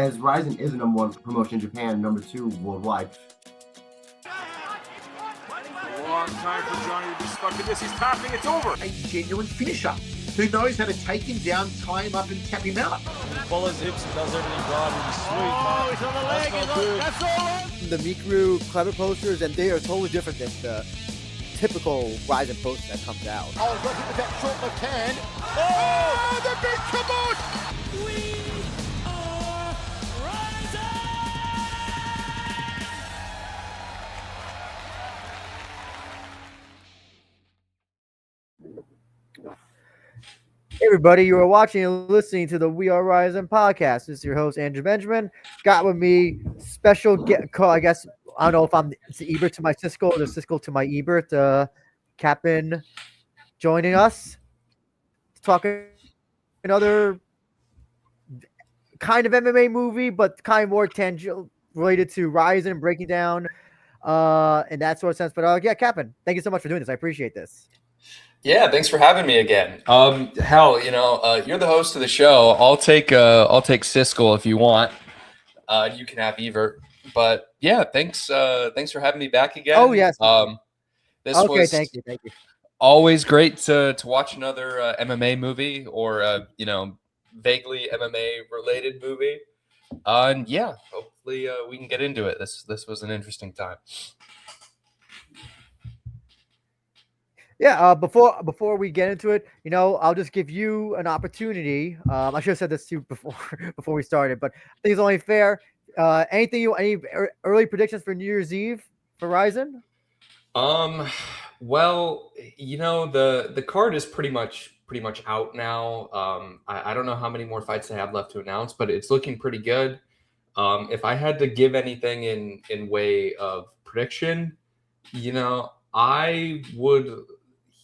as Rizin is the #1 promotion in Japan, #2 worldwide. A long time for Johnny to be stuck in this. He's tapping. It's over. A genuine finisher who knows how to take him down, tie him up, and tap him out. Follows hips and does everything right. He's sweet. Oh, he's on the leg. That's all on. The Mikuru clever posters, and they are totally different than the typical Rizin poster that comes out. Oh, looking with that short left hand. Oh, the big kaboot! We are Hey everybody, you are watching and listening to the We Are Rizin podcast. This is your host, Andrew Benjamin. Got with me special I guess, I don't know if it's the Ebert to my Siskel or the Siskel to my Ebert. Captain joining us. Talking another kind of MMA movie, but kind of more tangential related to Rizin and breaking down in that sort of sense. But yeah, Captain, thank you so much for doing this. I appreciate this. Yeah, thanks for having me again. Hell, you're the host of the show. I'll take Siskel if you want. You can have Evert. But yeah, thanks for having me back again. Oh yes. This okay, was thank you. Always great to watch another MMA movie or vaguely MMA related movie. And yeah, hopefully we can get into it. This was an interesting time. Yeah, before we get into it, I'll just give you an opportunity. I should have said this to you before we started, but I think it's only fair. Any early predictions for New Year's Eve for Rizin? Well, the card is pretty much out now. I don't know how many more fights they have left to announce, but it's looking pretty good. If I had to give anything in way of prediction, I would.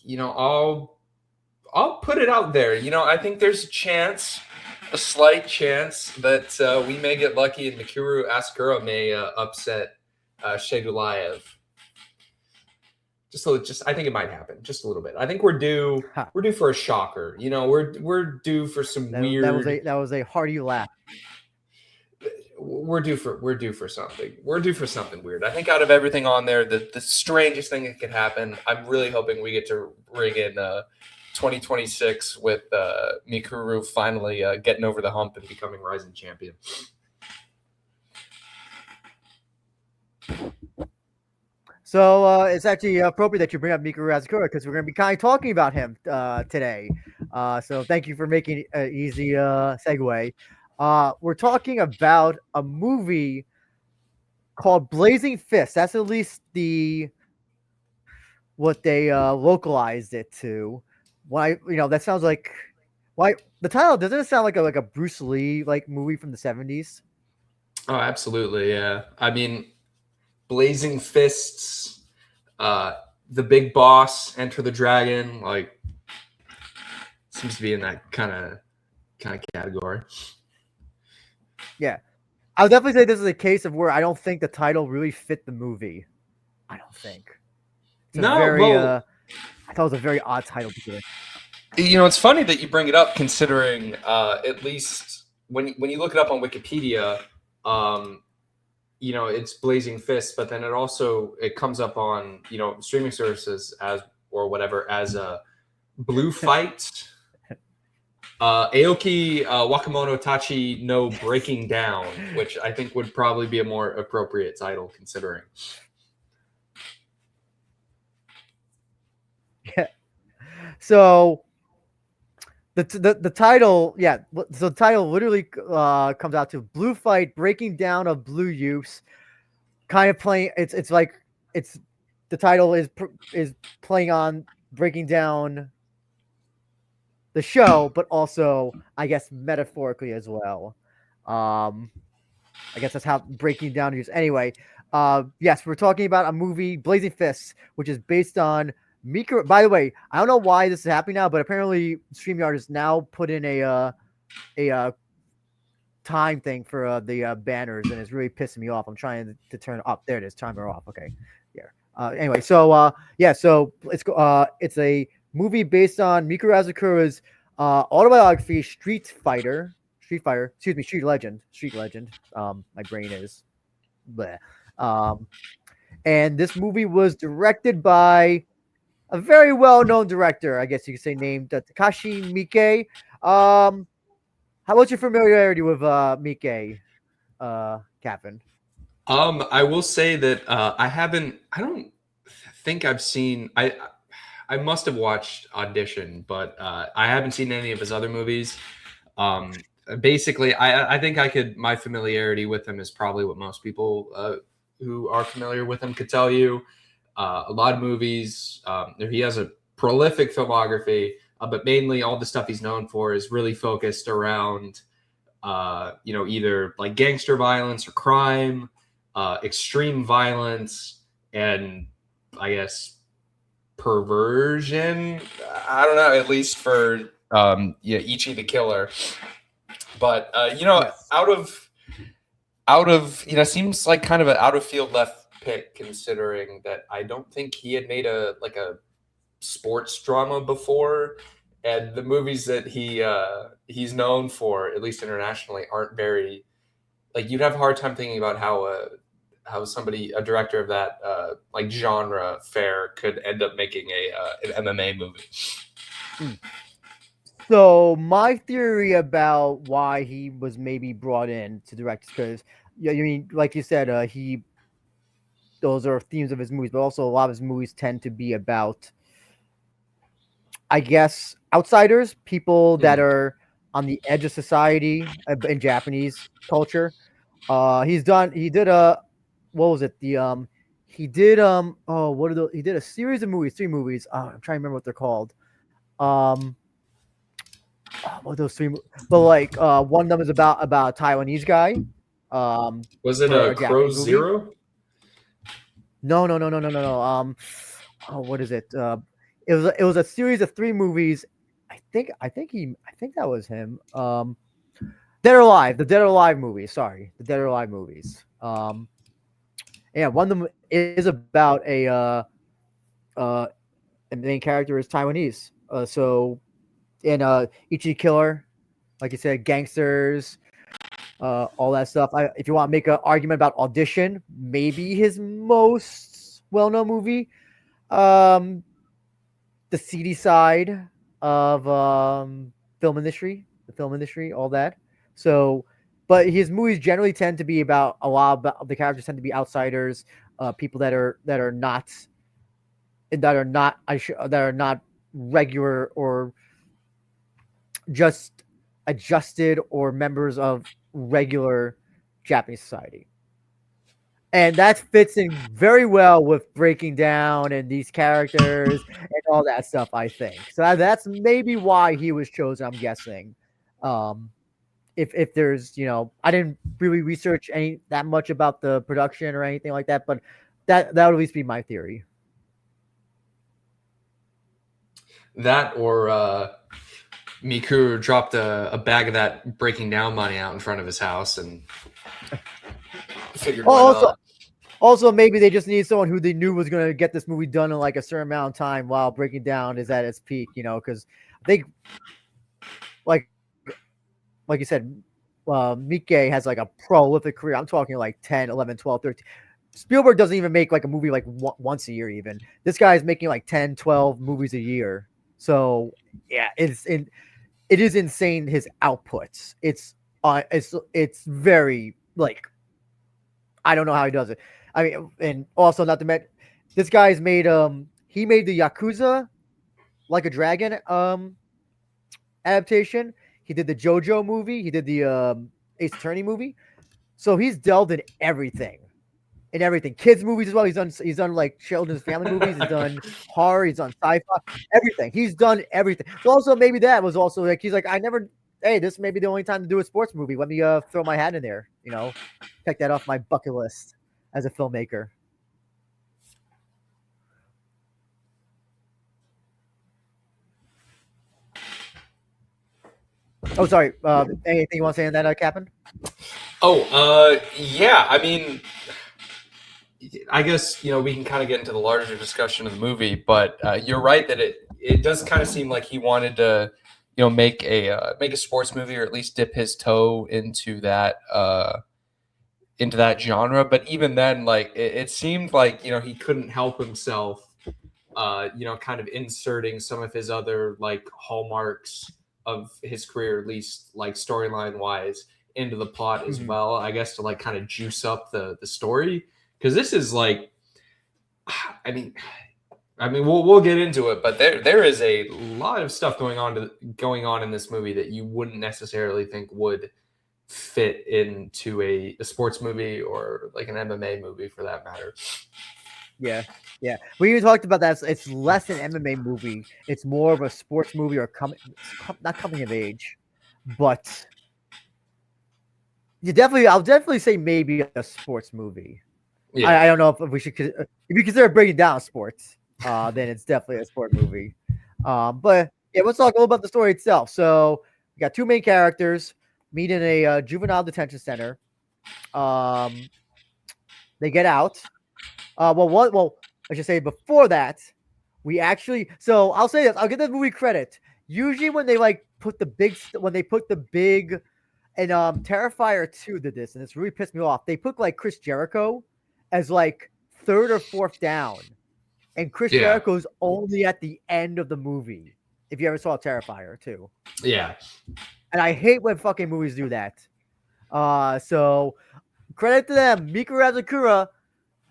I'll put it out there. I think there's a slight chance that we may get lucky and Mikuru Asakura may upset Shegulayev. I think it might happen just a little bit. I think we're due for a shocker. We're due for some weird. That was a hearty laugh. We're due for something. We're due for something weird. I think out of everything on there, the strangest thing that could happen, I'm really hoping we get to ring in 2026 with Mikuru finally getting over the hump and becoming Rizin champion. So it's actually appropriate that you bring up Mikuru Asakura because we're going to be kind of talking about him today. So thank you for making an easy segue. We're talking about a movie called Blazing Fist. That's at least what they localized it to. Why, that sounds like the title doesn't it sound like a Bruce Lee movie from the 70s? Oh, absolutely, yeah. I mean, Blazing Fists, the Big Boss, Enter the Dragon, seems to be in that kind of category. Yeah, I would definitely say this is a case of where I don't think the title really fit the movie. I don't think. I thought it was a very odd title to give. It's funny that you bring it up, considering at least when you look it up on Wikipedia, it's Blazing Fist, but then it comes up on streaming services as a Blue Fight. Aoki Wakamono Tachi no Breaking Down, which I think would probably be a more appropriate title considering. Yeah. So the title, yeah. So the title literally comes out to Blue Fight, Breaking Down of Blue Youths. Kind of playing. The title is playing on breaking down the show, but also, I guess, metaphorically as well. I guess that's how breaking down is. Anyway, yes, we're talking about a movie, Blazing Fists, which is based on Mikuru. By the way, I don't know why this is happening now, but apparently StreamYard has now put in a time thing for the banners, and it's really pissing me off. I'm trying to turn it up. There it is. Timer off. Okay. Yeah. Anyway, so it's a movie based on Mikuru Asakura's autobiography, Street Fighter, Street Fighter. Excuse me, Street Legend. Street Legend. My brain is, bleh. And this movie was directed by a very well-known director, I guess you could say, named Takashi Miike. What's your familiarity with Miike, Captain? I will say that I don't think I've seen. I must have watched Audition, but I haven't seen any of his other movies. Basically, I think my familiarity with him is probably what most people who are familiar with him could tell you. A lot of movies. He has a prolific filmography, but mainly all the stuff he's known for is really focused around, either like gangster violence or crime, extreme violence, and I guess perversion. I don't know, at least for Ichi the Killer. But Yes. out of seems like kind of an out of field left pick, considering that I don't think he had made a sports drama before, and the movies that he's known for, at least internationally, aren't very, like, you'd have a hard time thinking about how a director of that genre fare could end up making an MMA movie. So my theory about why he was maybe brought in to direct, because like you said, those are themes of his movies, but also a lot of his movies tend to be about, I guess, outsiders, people that are on the edge of society in Japanese culture. He did a series of movies, 3 movies. I'm trying to remember what they're called. What are those 3? But one of them is about a Taiwanese guy. Was it for a Crow Japanese movie. Zero? No. What is it? It was a series of 3 movies. I think that was him. Dead or Alive, the Dead or Alive movies. Sorry, the Dead or Alive movies. Yeah, one of them is about the main character is Taiwanese. Ichi Killer, like you said, gangsters, all that stuff. If you want to make an argument about Audition, maybe his most well-known movie, the seedy side of the film industry, all that. So, but his movies generally tend to be about the characters tend to be outsiders, people that are not regular or just adjusted or members of regular Japanese society. And that fits in very well with breaking down and these characters and all that stuff, I think. So that's maybe why he was chosen, I'm guessing. If there's, I didn't really research that much about the production or anything like that, but that would at least be my theory. That or Mikuru dropped a bag of that breaking down money out in front of his house and figured also maybe they just need someone who they knew was going to get this movie done in a certain amount of time while Breaking Down is at its peak, because I think like you said, Miike has a prolific career. I'm talking 10, 11, 12, 13. Spielberg doesn't even make a movie once a year even. This guy is making 10, 12 movies a year. So yeah, it is insane, his outputs. It's very I don't know how he does it. I mean, and also not to mention, this guy's made he made the Yakuza Like a Dragon adaptation. He did the JoJo movie. He did the Ace Attorney movie. So he's delved in everything. Kids movies as well. He's done children's family movies. He's done horror. He's done sci-fi. Everything. He's done everything. So also maybe that was also he's this may be the only time to do a sports movie. Let me throw my hat in there. Check that off my bucket list as a filmmaker. Oh, sorry. Anything you want to say on that, Captain? Yeah. I mean, I guess we can kind of get into the larger discussion of the movie, but you're right that it does kind of seem like he wanted to make a sports movie, or at least dip his toe into that genre. But even then, like it seemed like he couldn't help himself, kind of inserting some of his other like hallmarks of his career, at least like storyline wise, into the plot as well. I guess to like kind of juice up the story, because this is like, I mean, we'll get into it, but there is a lot of stuff going on in this movie that you wouldn't necessarily think would fit into a sports movie or like an MMA movie for that matter. Yeah. We even talked about that. It's less an MMA movie. It's more of a sports movie, or not coming of age, but I'll definitely say maybe a sports movie. Yeah. I don't know if we should, if you consider breaking down sports, then it's definitely a sport movie. But yeah, let's talk a little about the story itself. So we got two main characters meet in a juvenile detention center. They get out. I should say before that, so I'll say this, I'll give the movie credit. Usually when they put the big and Terrifier 2 did this, and it's really pissed me off. They put like Chris Jericho as like third or fourth down, and Chris Jericho's only at the end of the movie. If you ever saw Terrifier 2. Yeah. And I hate when fucking movies do that. So credit to them. Mikuru Asakura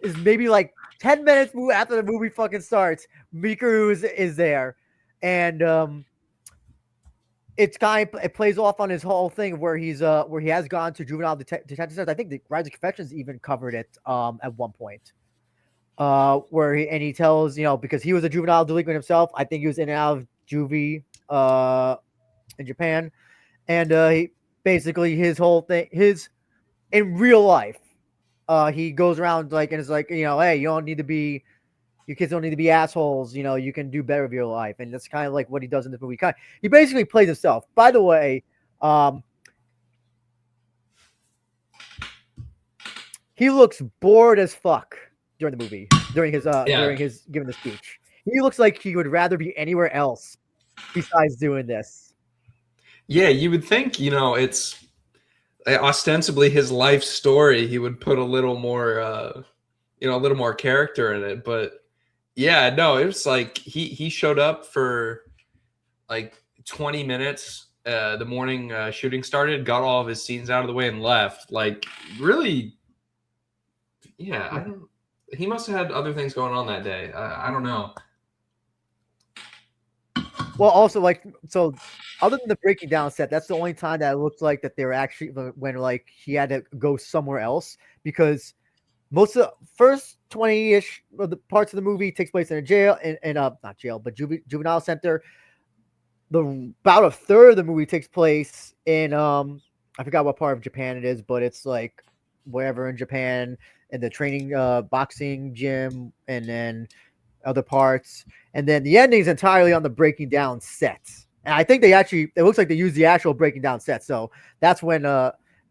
is maybe like 10 minutes after the movie fucking starts. Mikuru is there. And it plays off on his whole thing where he has gone to juvenile detention centers. I think the Rise of Confessions even covered it at one point. Where he tells, because he was a juvenile delinquent himself. I think he was in and out of juvie in Japan. And he basically, his whole thing, in real life, he goes around and is like, hey, your kids don't need to be assholes. You can do better with your life. And that's kind of like what he does in this movie. He basically plays himself. By the way, he looks bored as fuck during the movie, during his giving the speech. He looks like he would rather be anywhere else besides doing this. Yeah, you would think, it's ostensibly his life story. He would put a little more, a little more character in it. But yeah, no, it was like he showed up for like 20 minutes. The morning shooting started, got all of his scenes out of the way, and left. Like, really, yeah, he must have had other things going on that day. I don't know. Well, also, other than the breaking down set, that's the only time that it looked like that they were actually when he had to go somewhere else, because most of the first 20-ish of the parts of the movie takes place in a jail, not jail, but juvenile center. About a third of the movie takes place in I forgot what part of Japan it is, but it's like wherever in Japan, in the training boxing gym, and then other parts, and then the ending is entirely on the breaking down set. And I think it looks like they use the actual breaking down set. So that's when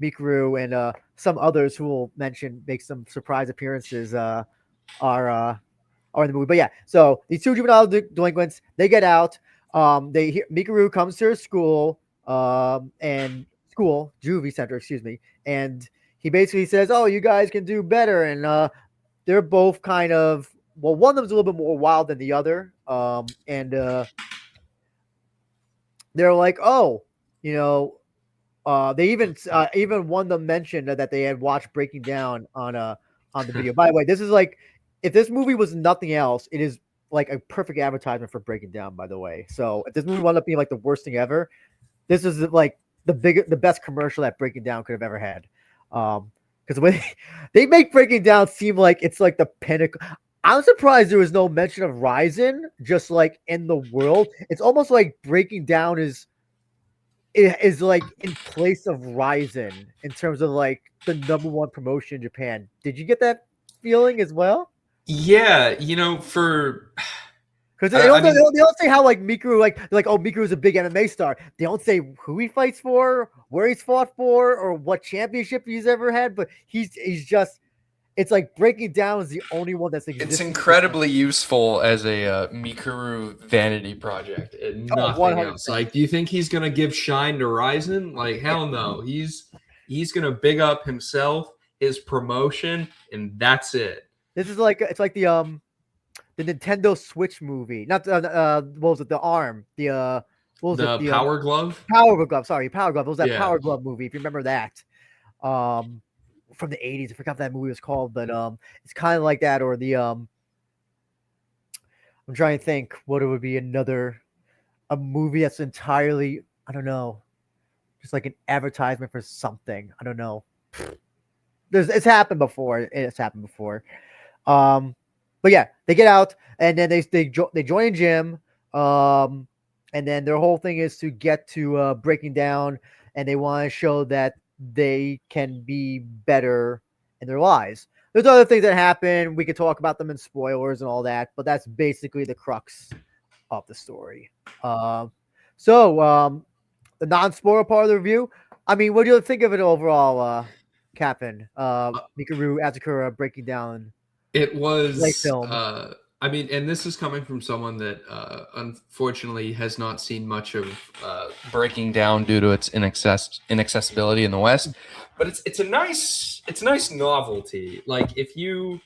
Mikuru and some others who will mention make some surprise appearances are in the movie. But yeah, so these two juvenile delinquents, they get out. Mikuru comes to her school juvie center, and he basically says, "Oh, you guys can do better." And they're both kind of, one of them's a little bit more wild than the other. And they're like, "Oh, they even one of them mentioned that they had watched Breaking Down on the video." By the way, this is like, if this movie was nothing else, it is like a perfect advertisement for Breaking Down, by the way. So if this movie wound up being like the worst thing ever, this is like the best commercial that Breaking Down could have ever had. Because when they make Breaking Down seem like it's like the pinnacle. I'm surprised there was no mention of Rizin just like in the world. It's almost like Breaking Down is like in place of Rizin in terms of like the #1 promotion in Japan. Did you get that feeling as well? Yeah, because they don't say how like Mikuru Mikuru's a big MMA star. They don't say who he fights for, where he's fought for, or what championship he's ever had. But he's just, it's like breaking down is the only one that's It's existing. incredibly useful as a Mikuru vanity project and nothing else. 100%. Like, do you think he's gonna give shine to Rizin? Like, hell no. He's gonna big up himself, his promotion, and that's it. This is like it's like the Nintendo Switch movie. Not what was it? The Arm. The what was The it? The Power Glove. Power Glove. Sorry, Power Glove. It was that Yeah. Power Glove movie. If you remember that, from the 80s. I forgot what that movie was called, but it's kind of like that. Or the I'm trying to think what it would be a movie that's entirely, I don't know, just like an advertisement for something. I don't know. It's happened before. It's happened before. But yeah, they get out and then they join a gym. And then their whole thing is to get to breaking down, and they want to show that they can be better in their lives. There's other things that happen. We could talk about them in spoilers and all that, but that's basically the crux of the story. The non-spoiler part of the review. I mean, what do you think of it overall, Captain? Mikuru Asakura breaking down. It was Great film. I mean, and this is coming from someone that unfortunately has not seen much of breaking down due to its inaccessibility in the West. But it's a nice novelty. Like if you're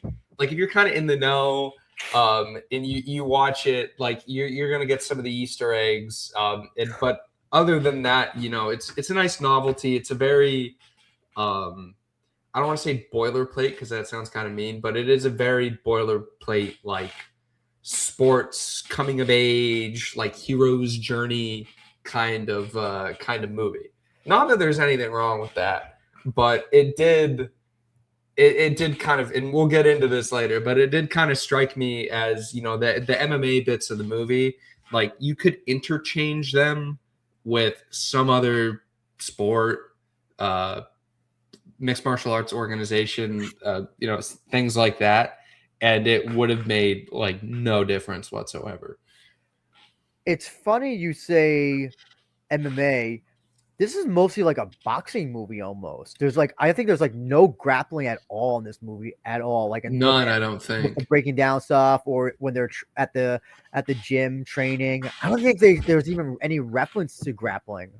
kind of in the know, and you watch it, like you're gonna get some of the Easter eggs. But other than that, it's a nice novelty. It's a very I don't want to say boilerplate because that sounds kind of mean, but it is a very boilerplate, like sports coming of age, like hero's journey kind of movie. Not that there's anything wrong with that, but it did kind of, and we'll get into this later, but it did kind of strike me as, the MMA bits of the movie, like you could interchange them with some other sport, mixed martial arts organization, things like that, and it would have made like no difference whatsoever. It's funny you say MMA. This is mostly like a boxing movie almost. I think there's like no grappling at all in this movie at all. Like None, I don't think. With the breaking down stuff or when they're at the gym training. I don't think there's even any reference to grappling.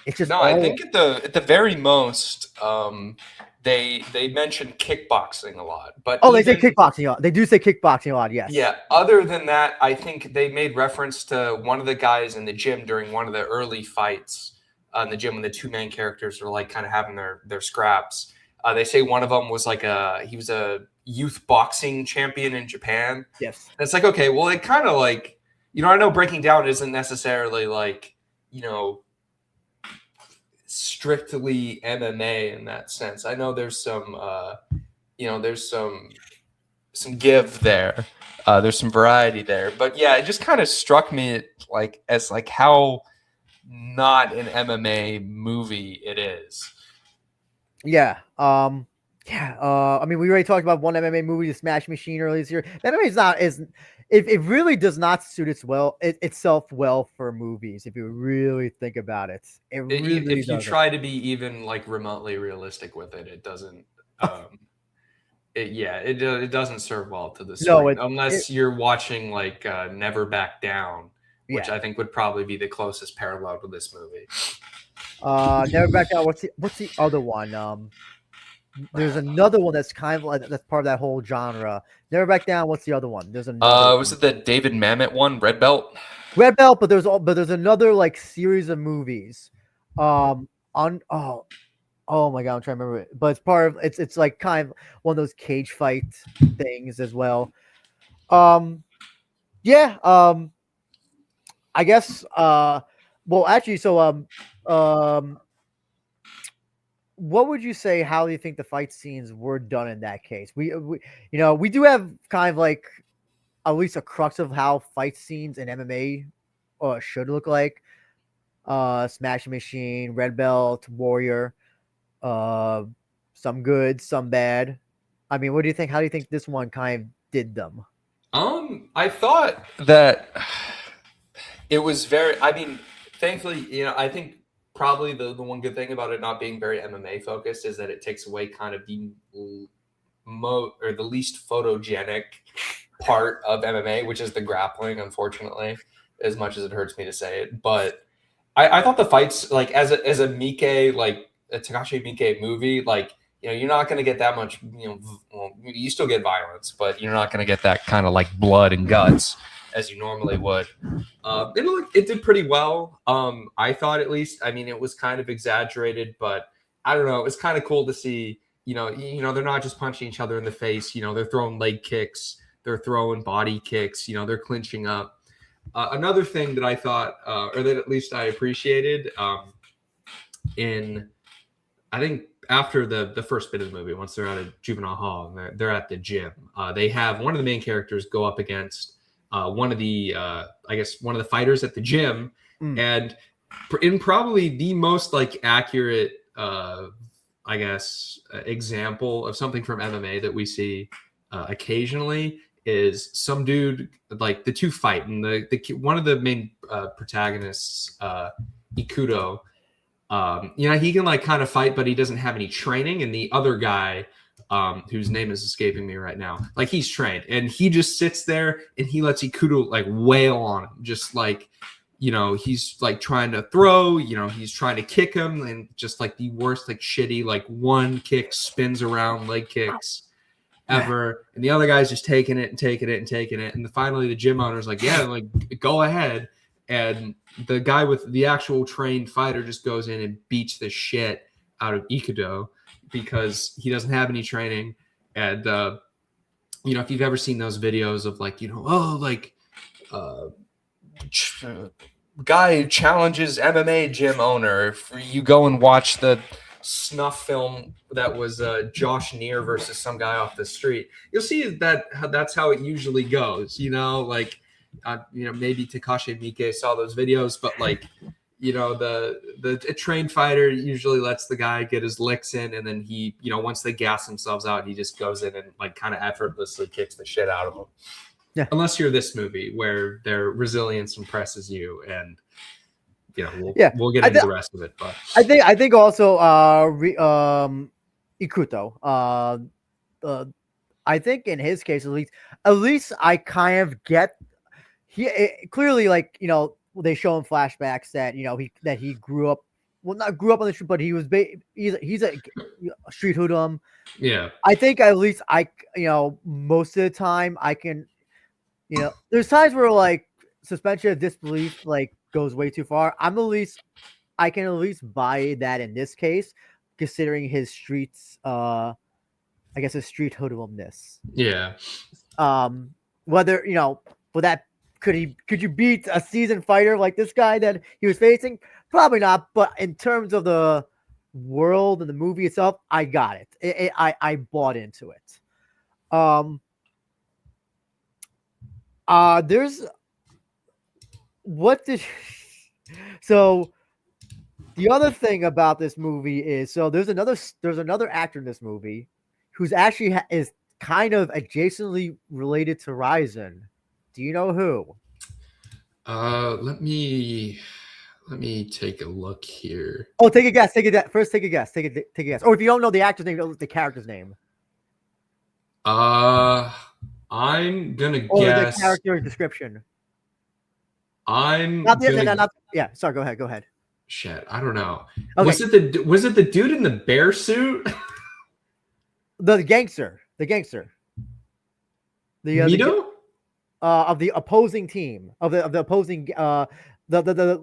It's just I think at the very most, they mention kickboxing a lot. But they say kickboxing a lot. They do say kickboxing a lot. Yes. Yeah. Other than that, I think they made reference to one of the guys in the gym during one of the early fights in the gym when the two main characters were like kind of having their scraps. They say one of them was like he was a youth boxing champion in Japan. Yes. And it's like, okay, well, it kind of like, I know breaking down isn't necessarily like, strictly MMA in that sense. I know there's some there's some give there. There's some variety there. But yeah, it just kind of struck me as how not an MMA movie it is. Yeah. I mean, we already talked about one MMA movie, The Smash Machine, earlier this year. MMA it really does not suit itself well for movies. If you really think about it, if you try to be even like remotely realistic with it, it doesn't. It doesn't serve well to the screen unless you're watching like Never Back Down, which I think would probably be the closest parallel to this movie. Never Back Down. What's the other one? There's another one that's kind of like that's part of that whole genre. Never Back Down. What's the other one? There's another. Was it the David Mamet one, Red Belt? Red Belt, but there's another like series of movies. Oh my god, I'm trying to remember it. But it's part of it's like kind of one of those cage fight things as well. I guess well actually what would you say? How do you think the fight scenes were done in that case? We do have kind of like at least a crux of how fight scenes in MMA should look like. Smash Machine, Red Belt, Warrior, some good, some bad. I mean, what do you think? How do you think this one kind of did them? I thought that it was very. I mean, thankfully, I think. Probably the one good thing about it not being very MMA focused is that it takes away kind of the or the least photogenic part of MMA, which is the grappling, unfortunately, as much as it hurts me to say it. But I thought the fights, like as a Miike, like a Takashi Miike movie, like, you know, you're not going to get that much, you know, well, you still get violence, but you're not going to get that kind of like blood and guts as you normally would. It did pretty well. I thought, at least. I mean, it was kind of exaggerated, but I don't know. It was kind of cool to see, you know, they're not just punching each other in the face. You know, they're throwing leg kicks, they're throwing body kicks, you know, they're clinching up. Another thing that I thought, or that at least I appreciated, I think after the first bit of the movie, once they're out of juvenile hall and they're at the gym, they have one of the main characters go up against one of the fighters at the gym, and in probably the most like accurate example of something from MMA that we see occasionally is some dude, like the two fight, and the one of the main protagonists, Ikuto, you know, he can like kind of fight, but he doesn't have any training, and the other guy, whose name is escaping me right now, like he's trained, and he just sits there and he lets Ikuto like wail on him, just like, you know, he's like trying to throw, you know, he's trying to kick him, and just like the worst, like shitty, like one kick spins around leg kicks ever. And the other guy's just taking it. And finally the gym owner's like, yeah, like go ahead. And the guy with the actual trained fighter just goes in and beats the shit out of Ikuto because he doesn't have any training. And, you know, if you've ever seen those videos of like, you know, guy challenges MMA gym owner, you go and watch the snuff film that was Josh Neer versus some guy off the street, you'll see that's how it usually goes, you know, like you know, maybe Takashi Miike saw those videos, but like, you know, the trained fighter usually lets the guy get his licks in, and then he, you know, once they gas themselves out, he just goes in and like kind of effortlessly kicks the shit out of them. Yeah. Unless you're this movie where their resilience impresses you, and you know, we'll get into the rest of it. But I think also Ikuto, I think in his case at least I kind of get clearly, like, you know, they show in flashbacks that, you know, he grew up, well, not grew up on the street, but he was he's a street hoodlum. Yeah, I think at least you know, most of the time I can, you know, there's times where like suspension of disbelief like goes way too far. I can at least buy that in this case, considering his streets, I guess his street hoodlumness. Yeah. Whether, you know, for that, could you beat a seasoned fighter like this guy that he was facing? Probably not. But in terms of the world and the movie itself, I got it. I bought into it. So the other thing about this movie is, so there's another actor in this movie who's actually is kind of adjacently related to Rizin. Do you know who? Let me take a look here. Oh, take a guess. Take a guess. Take a guess. Or if you don't know the actor's name, the character's name. I'm gonna guess. The character description. I'm yeah. Sorry. Go ahead. Shit, I don't know. Okay. Was it the dude in the bear suit? The gangster. Mito? Of the opposing team, of the opposing the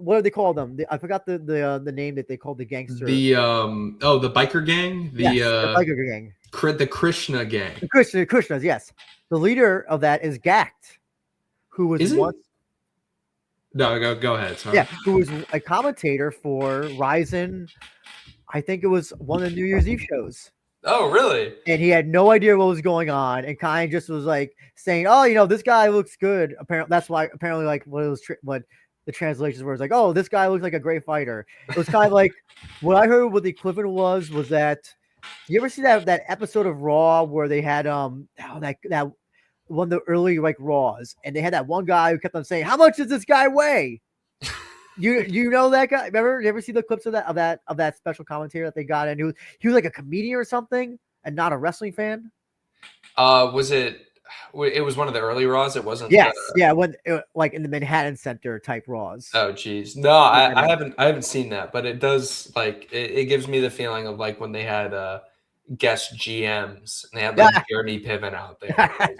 what do they call them? I forgot the name that they called the gangster. The biker gang. The biker gang. The Krishna gang. The Krishnas, yes. The leader of that is Gact, who was once. No, go ahead. Sorry. Yeah, who was a commentator for Rizin. I think it was one of the New Year's Eve shows. Oh, really? And he had no idea what was going on, and kind of just was like saying, "Oh, you know, this guy looks good." Apparently, that's why. Apparently, like what the translations were, like, "Oh, this guy looks like a great fighter." It was kind of like what I heard. What the equivalent was that. You ever see that episode of Raw where they had that one of the early like Raws, and they had that one guy who kept on saying, "How much does this guy weigh?" You know that guy? Remember? You ever see the clips of that special commentator that they got? And he was like a comedian or something, and not a wrestling fan. Was it? It was one of the early Raws. It wasn't. Yes, yeah, when like in the Manhattan Center type Raws. Oh geez, no, I haven't seen that, but it does like it gives me the feeling of like when they had guest GMs and they had like Jeremy Piven out there.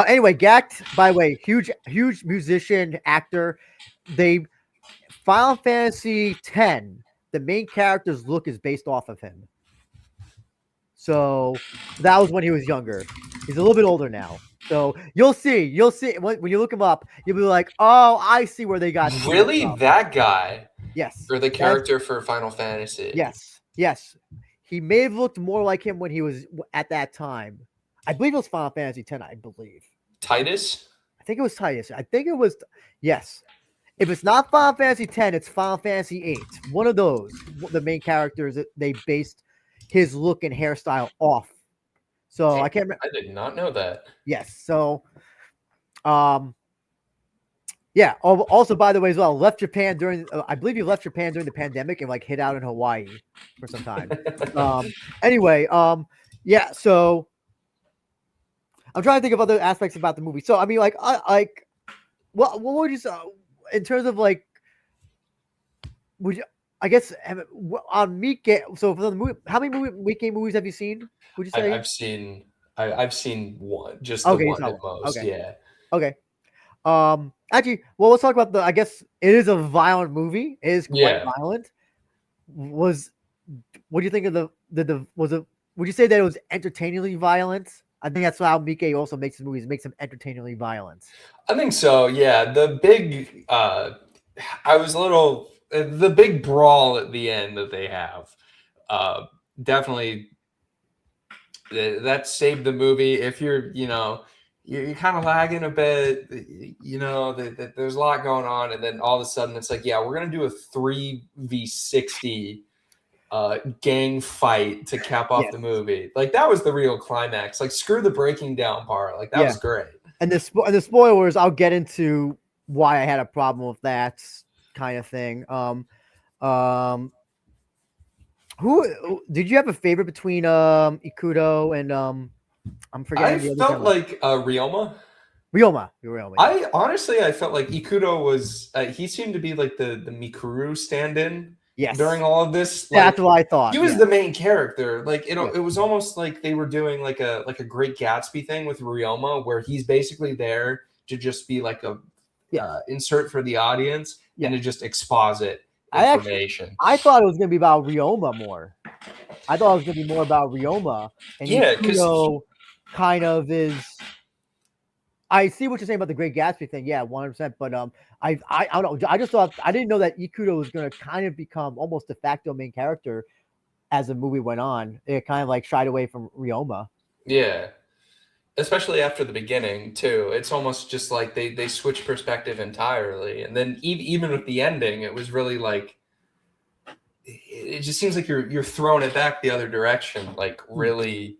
Anyway, Gact, by the way, huge musician, actor. Final Fantasy X, the main character's look is based off of him. So that was when he was younger. He's a little bit older now. So you'll see when you look him up, you'll be like, oh, I see where they got really that guy. Yes. Or the character for Final Fantasy. Yes. He may have looked more like him when he was at that time. I believe it was Final Fantasy X, I believe. Titus? I think it was Titus. Yes. If it's not Final Fantasy X, it's Final Fantasy VIII. One of those, the main characters that they based his look and hairstyle off. So I can't remember. I did not know that. Yes. So, yeah. Also, by the way, as well, left Japan during. I believe you left Japan during the pandemic and like hid out in Hawaii for some time. Anyway, yeah. So I'm trying to think of other aspects about the movie. So I mean, what would you say in terms of like? Would you? I guess on Miike. So for the movie, how many Miike movies have you seen? Would you say? I've seen one, just okay, the one at most. Okay. Yeah. Okay. Actually, well, let's talk about I guess it is a violent movie. It is quite violent. What do you think of would you say that it was entertainingly violent? I think that's how Miike also makes his movies, makes them entertainingly violent. I think so. Yeah. The big, the big brawl at the end that they have, definitely that saved the movie. If you're kind of lagging a bit, there's a lot going on. And then all of a sudden it's like, yeah, we're going to do a 3v60 gang fight to cap off the movie. Like that was the real climax. Like screw the breaking down part. Like that was great. And the spoilers, I'll get into why I had a problem with that kind of thing. Who did you have a favorite between Ikuto and I'm forgetting. I felt like Ryoma. Ryoma. I felt like Ikuto was he seemed to be like the Mikuru stand-in during all of this. Like, that's what I thought. He was the main character. Like it was almost like they were doing like a Great Gatsby thing with Ryoma, where he's basically there to just be like a insert for the audience and to just exposit information. I thought it was going to be about Ryoma more. I thought it was going to be more about Ryoma. And Ikuto kind of is. I see what you're saying about the Great Gatsby thing. Yeah, 100%. But I don't know. I just thought I didn't know that Ikuto was going to kind of become almost de facto main character as the movie went on. It kind of like shied away from Ryoma. Yeah. Especially after the beginning too. It's almost just like they switch perspective entirely. And then even with the ending, it was really like it just seems like you're throwing it back the other direction, like really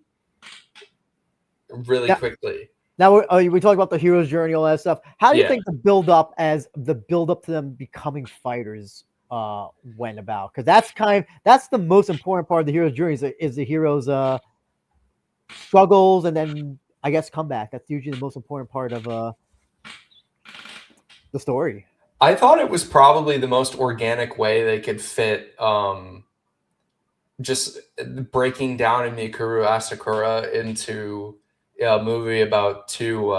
quickly. Now we talked about the hero's journey, all that stuff. How do you think the build up to them becoming fighters went about? Because that's the most important part of the hero's journey is the hero's struggles and then I guess comeback. That's usually the most important part of the story. I thought it was probably the most organic way they could fit just breaking down a Mikuru Asakura into a movie about two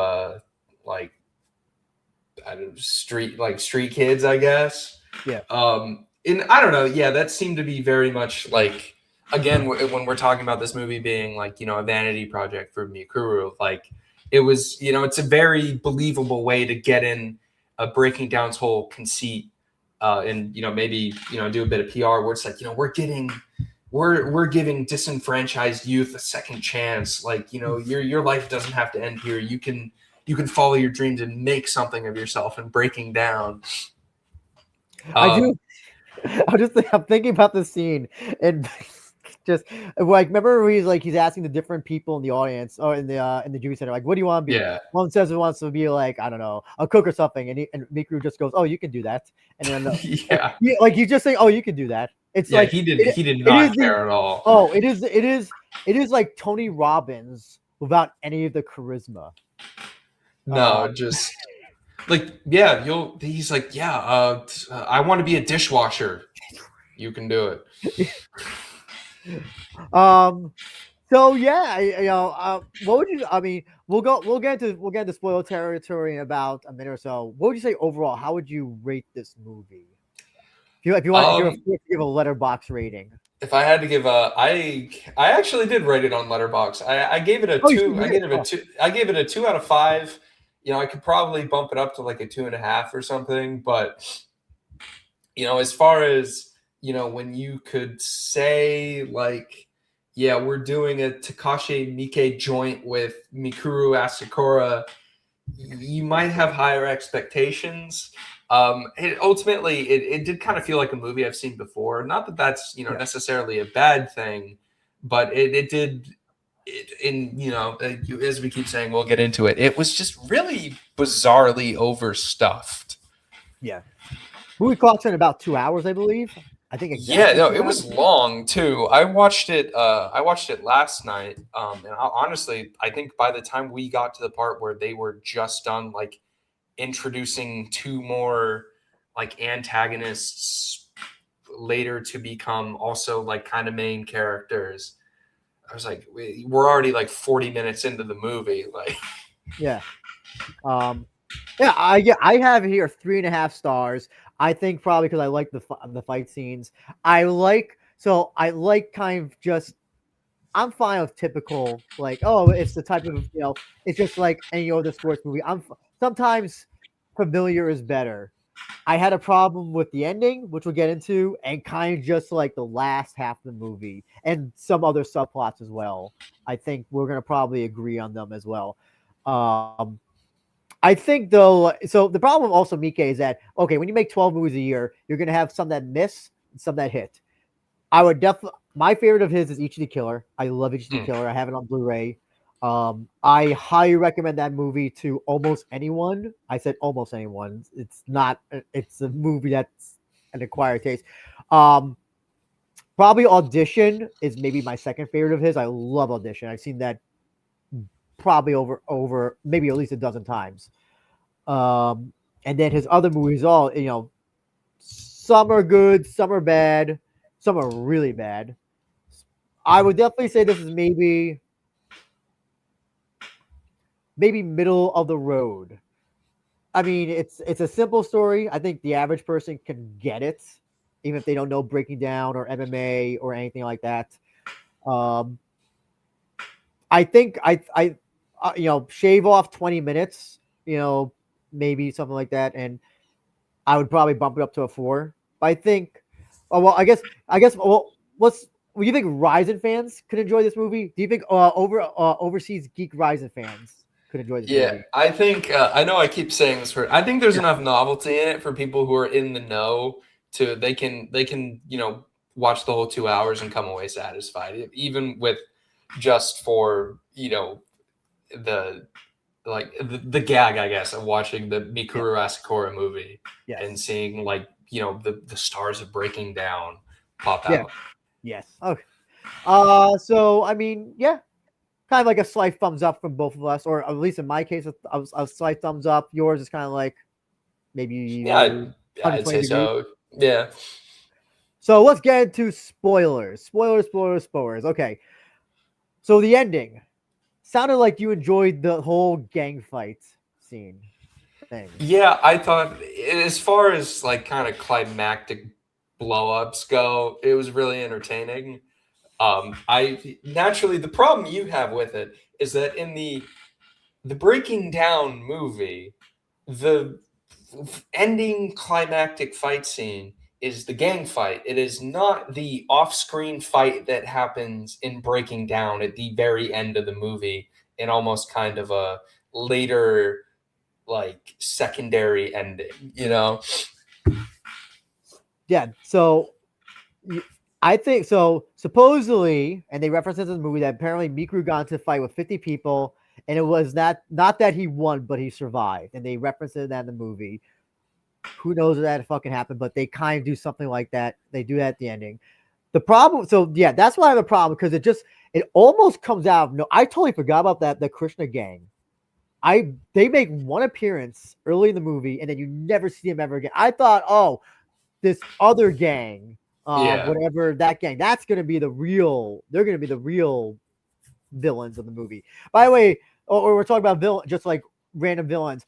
street kids, I guess. Yeah. And I don't know. Yeah, that seemed to be very much like, again, when we're talking about this movie being like, a vanity project for Mikuru, like it was, it's a very believable way to get in breaking down his whole conceit and, maybe, do a bit of PR where it's like, we're giving disenfranchised youth a second chance. Like, your life doesn't have to end here. You can follow your dreams and make something of yourself and breaking down. I'm thinking about the scene and just like remember he's asking the different people in the audience or in the Jewish center, like, what do you want to be? Yeah. One says he wants to be like, I don't know, a cook or something, and Mikuru just goes, oh, you can do that, and then he's just saying, oh, you can do that. It's Yeah, like he did. He did it not is the- care at all. Oh, it is like Tony Robbins without any of the charisma. No, just like yeah. He's like yeah. I want to be a dishwasher. You can do it. So yeah, what would you? I mean, we'll get into spoiler territory in about a minute or so. What would you say overall? How would you rate this movie? If you're forced to give a letterbox rating. If I had to give I actually did rate it on Letterboxd. I gave it a Oh, you two. did? I gave it a two. I gave it a 2 out of 5. You know, I could probably bump it up to like a 2.5 or something. But you know, as far as you know, when you could say like, yeah, we're doing a Takashi Miike joint with Mikuru Asakura, you might have higher expectations. It did kind of feel like a movie I've seen before. Not that that's necessarily a bad thing, but it did. As we keep saying, we'll get into it. It was just really bizarrely overstuffed. Yeah, movie clock's in about 2 hours, I believe. I think exactly. Yeah, no, 2 it was long too. I watched it last night. Honestly, I think by the time we got to the part where they were just done, like introducing 2 more like antagonists later to become also like kind of main characters, I was like, we're already like 40 minutes into the movie. Like, yeah. I have here 3.5 stars. I think probably because I like the fight scenes. I like kind of just. I'm fine with typical like it's the type of it's just like any other sports movie. Sometimes familiar is better. I had a problem with the ending, which we'll get into, and kind of just like the last half of the movie and some other subplots as well. I think we're gonna probably agree on them as well. I think though, so the problem also Miike is that when you make 12 movies a year, you're gonna have some that miss, and some that hit. I would definitely. My favorite of his is Ichi the Killer. I love Ichi the Killer. I have it on Blu-ray. I highly recommend that movie to almost anyone. I said almost anyone. It's not. It's a movie that's an acquired taste. Probably Audition is maybe my second favorite of his. I love Audition. I've seen that probably over maybe at least a dozen times. And then his other movies, all some are good, some are bad, some are really bad. I would definitely say this is maybe middle of the road. I mean, it's a simple story. I think the average person can get it, even if they don't know breaking down or MMA or anything like that. I think I shave off 20 minutes, maybe something like that, and I would probably bump it up to a 4. But I think, I guess, well, do you think Rizin fans could enjoy this movie? Do you think overseas geek Rizin fans could enjoy this movie? I think I know I keep saying this word. I think there's enough novelty in it for people who are in the know to they can watch the whole 2 hours and come away satisfied, even with just for the gag, I guess, of watching the Mikuru Asakura movie and seeing the stars of Breaking Down pop out. Yes. Okay. So I mean, kind of like a slight thumbs up from both of us, or at least in my case, a slight thumbs up. Yours is kind of like maybe I'd say so. Yeah. So let's get into spoilers. Spoilers. Okay. So the ending sounded like you enjoyed the whole gang fight scene thing. Yeah, I thought as far as like kind of climactic blow-ups go, it was really entertaining. I naturally the problem you have with it is that in the Breaking Down movie, the ending climactic fight scene is the gang fight. It is not the off-screen fight that happens in Breaking Down at the very end of the movie in almost kind of a later like secondary ending, Yeah, so I think so. Supposedly, and they reference this in the movie that apparently Mikuru got into a fight with 50 people, and it was not that he won, but he survived, and they referenced that in the movie. Who knows if that fucking happened? But they kind of do something like that. They do that at the ending. The problem, so yeah, that's why I have a problem because it almost comes out. No, I totally forgot about that. The Krishna gang. They make one appearance early in the movie and then you never see them ever again. I thought, oh, this other gang, whatever that gang, that's gonna be the real. They're gonna be the real villains of the movie. By the way, or we're talking about villain, just like random villains.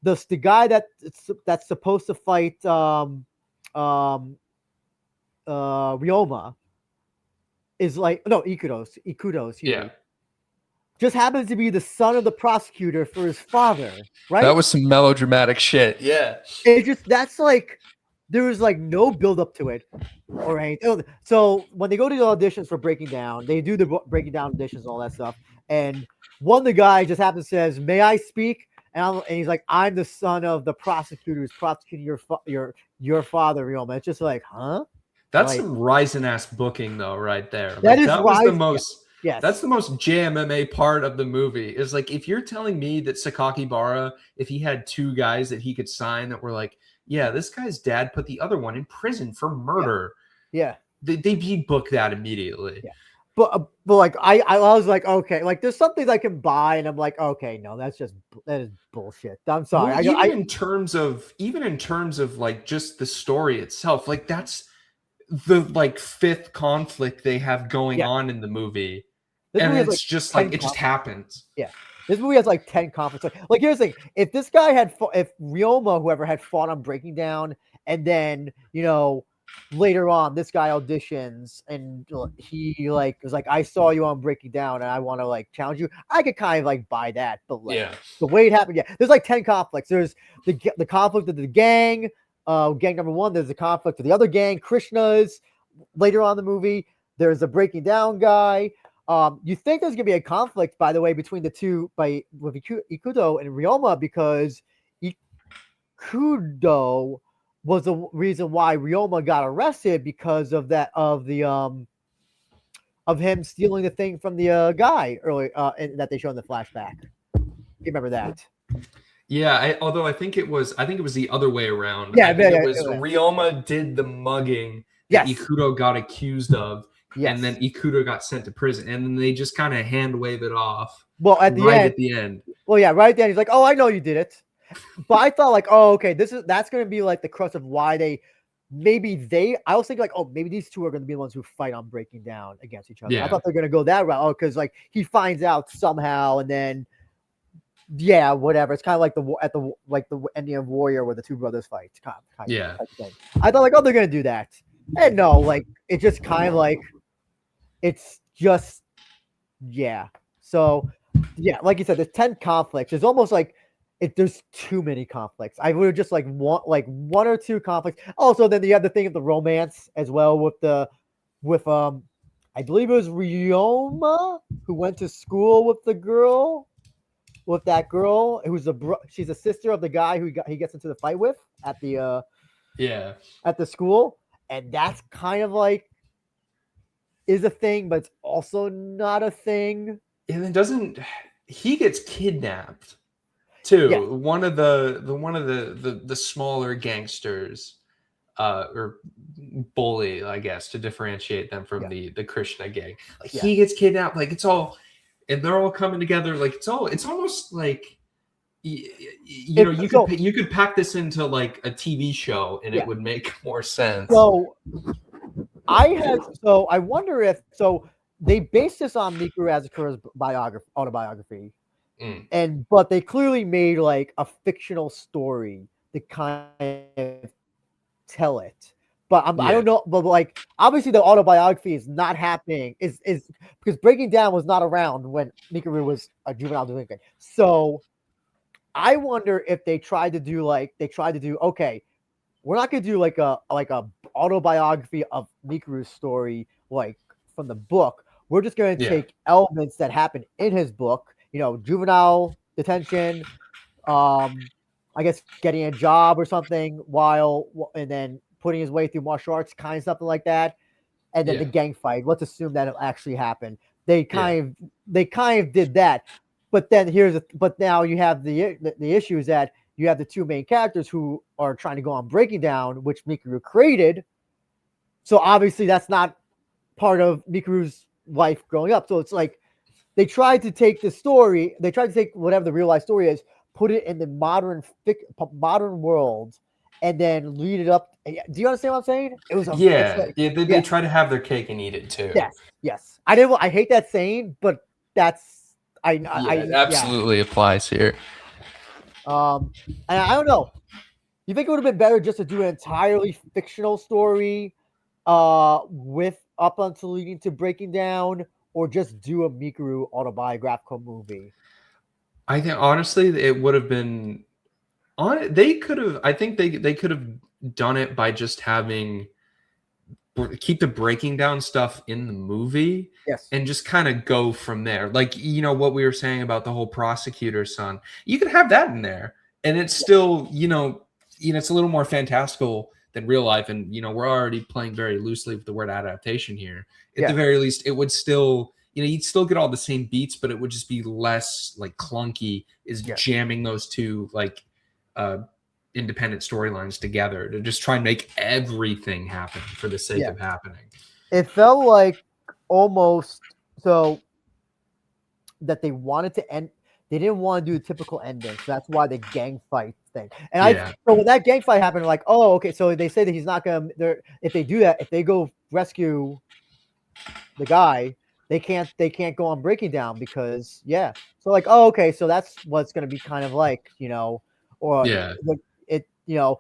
The guy that's supposed to fight Ryoma is like Ikudos. Yeah. Just happens to be the son of the prosecutor for his father, right? That was some melodramatic shit. Yeah. That's like there was like no build up to it or anything. So when they go to the auditions for Breaking Down, they do the Breaking Down auditions and all that stuff. And one of the guys just happens says, "May I speak?" And he's like, "I'm the son of the prosecutor who's prosecuting your father, Ryoma." It's just like, huh? That's like, some Rizin ass booking though, right there. That is that was the Rizin, most. Yes. That's the most JMMA part of the movie. Is like if you're telling me that Sakakibara, if he had two guys that he could sign that were like, yeah, this guy's dad put the other one in prison for murder. Yeah. They'd book that immediately. Yeah. But like I was like, okay, like there's some things I can buy, and I'm like, okay, no, that is bullshit. I'm sorry. Well, even in terms of like just the story itself, like that's the like fifth conflict they have going on in the movie. And it's like just like it just happens. Yeah. This movie has like 10 conflicts. Like here's the thing: if this guy if Ryoma, whoever had fought on Breaking Down, and then later on this guy auditions and he like was like, I saw you on Breaking Down and I want to like challenge you, I could kind of like buy that. But like the way it happened, there's like 10 conflicts. There's the conflict of the gang, gang number one. There's the conflict of the other gang, Krishna's. Later on in the movie, there's a Breaking Down guy. You think there's gonna be a conflict, by the way, between the two with Ikudo and Ryoma, because Ikudo was the reason why Ryoma got arrested because of him stealing the thing from the guy early that they show in the flashback. You remember that? Yeah, although I think it was the other way around. Yeah, it was Ryoma did the mugging that Ikudo got accused of. Yes. And then Ikudo got sent to prison, and then they just kind of hand wave it off. Well, at the end. Well, yeah, right at the end, he's like, "Oh, I know you did it," but I thought like, "Oh, okay, that's going to be like the crux of why I was thinking like, oh, maybe these two are going to be the ones who fight on Breaking Down against each other. Yeah. I thought they're going to go that route. Oh, because like he finds out somehow, and then whatever. It's kind of like the ending of Warrior where the two brothers fight. Kind of thing. I thought like, oh, they're going to do that, and no, like it's just kind of like. It's just, So, like you said, there's 10 conflicts. It's almost like there's too many conflicts. I would have just like one or two conflicts. Also, then you have the thing of the romance as well with I believe it was Ryoma who went to school with that girl who's she's a sister of the guy he gets into the fight with at the at the school, and that's kind of like. Is a thing, but it's also not a thing. And he gets kidnapped too. Yeah. One of the smaller gangsters, or bully, I guess, to differentiate them from the Krishna gang. Like he gets kidnapped. Like it's all, and they're all coming together. Like it's almost like you could pack this into like a TV show and it would make more sense. So. I wonder if they based this on Mikuru Asakura's autobiography, but they clearly made like a fictional story to kind of tell it. But I don't know. But like obviously the autobiography is not happening. Is because Breaking Down was not around when Mikuru was a juvenile delinquent. So I wonder if they tried to do okay. We're not gonna do like a autobiography of Mikuru's story like from the book. We're just gonna take elements that happen in his book, juvenile detention, I guess getting a job or something and then putting his way through martial arts, kind of something like that, and then the gang fight. Let's assume that it actually happened. They kind of did that, but then but now you have the issue is that you have the two main characters who are trying to go on Breaking Down, which Mikuru created. So obviously that's not part of Mikuru's life growing up. So it's like they tried to take the story, they tried to take whatever the real life story is, put it in the modern world, and then lead it up. Do you understand what I'm saying? It was they try to have their cake and eat it too. Yes. I hate that saying, but that's it absolutely applies here. And I don't know. You think it would have been better just to do an entirely fictional story, with up until leading to Breaking Down, or just do a Mikuru autobiographical movie? I think honestly, it would have been on. They could have. I think they could have done it by just keep the Breaking Down stuff in the movie, yes, and just kind of go from there. Like what we were saying about the whole prosecutor's son. You could have that in there, and it's still it's a little more fantastical than real life, and we're already playing very loosely with the word adaptation here. At the very least, it would still. You'd still get all the same beats, but it would just be less like clunky. Jamming those two like independent storylines together to just try and make everything happen for the sake of happening. It felt like almost so that they wanted to end. They didn't want to do the typical ending, so that's why the gang fight thing. And so when that gang fight happened, like, oh, okay, so they say that he's not gonna. If they do that, if they go rescue the guy. They can't go on Breaking Down because So like, oh, okay, so that's what's gonna be kind of like, or they'll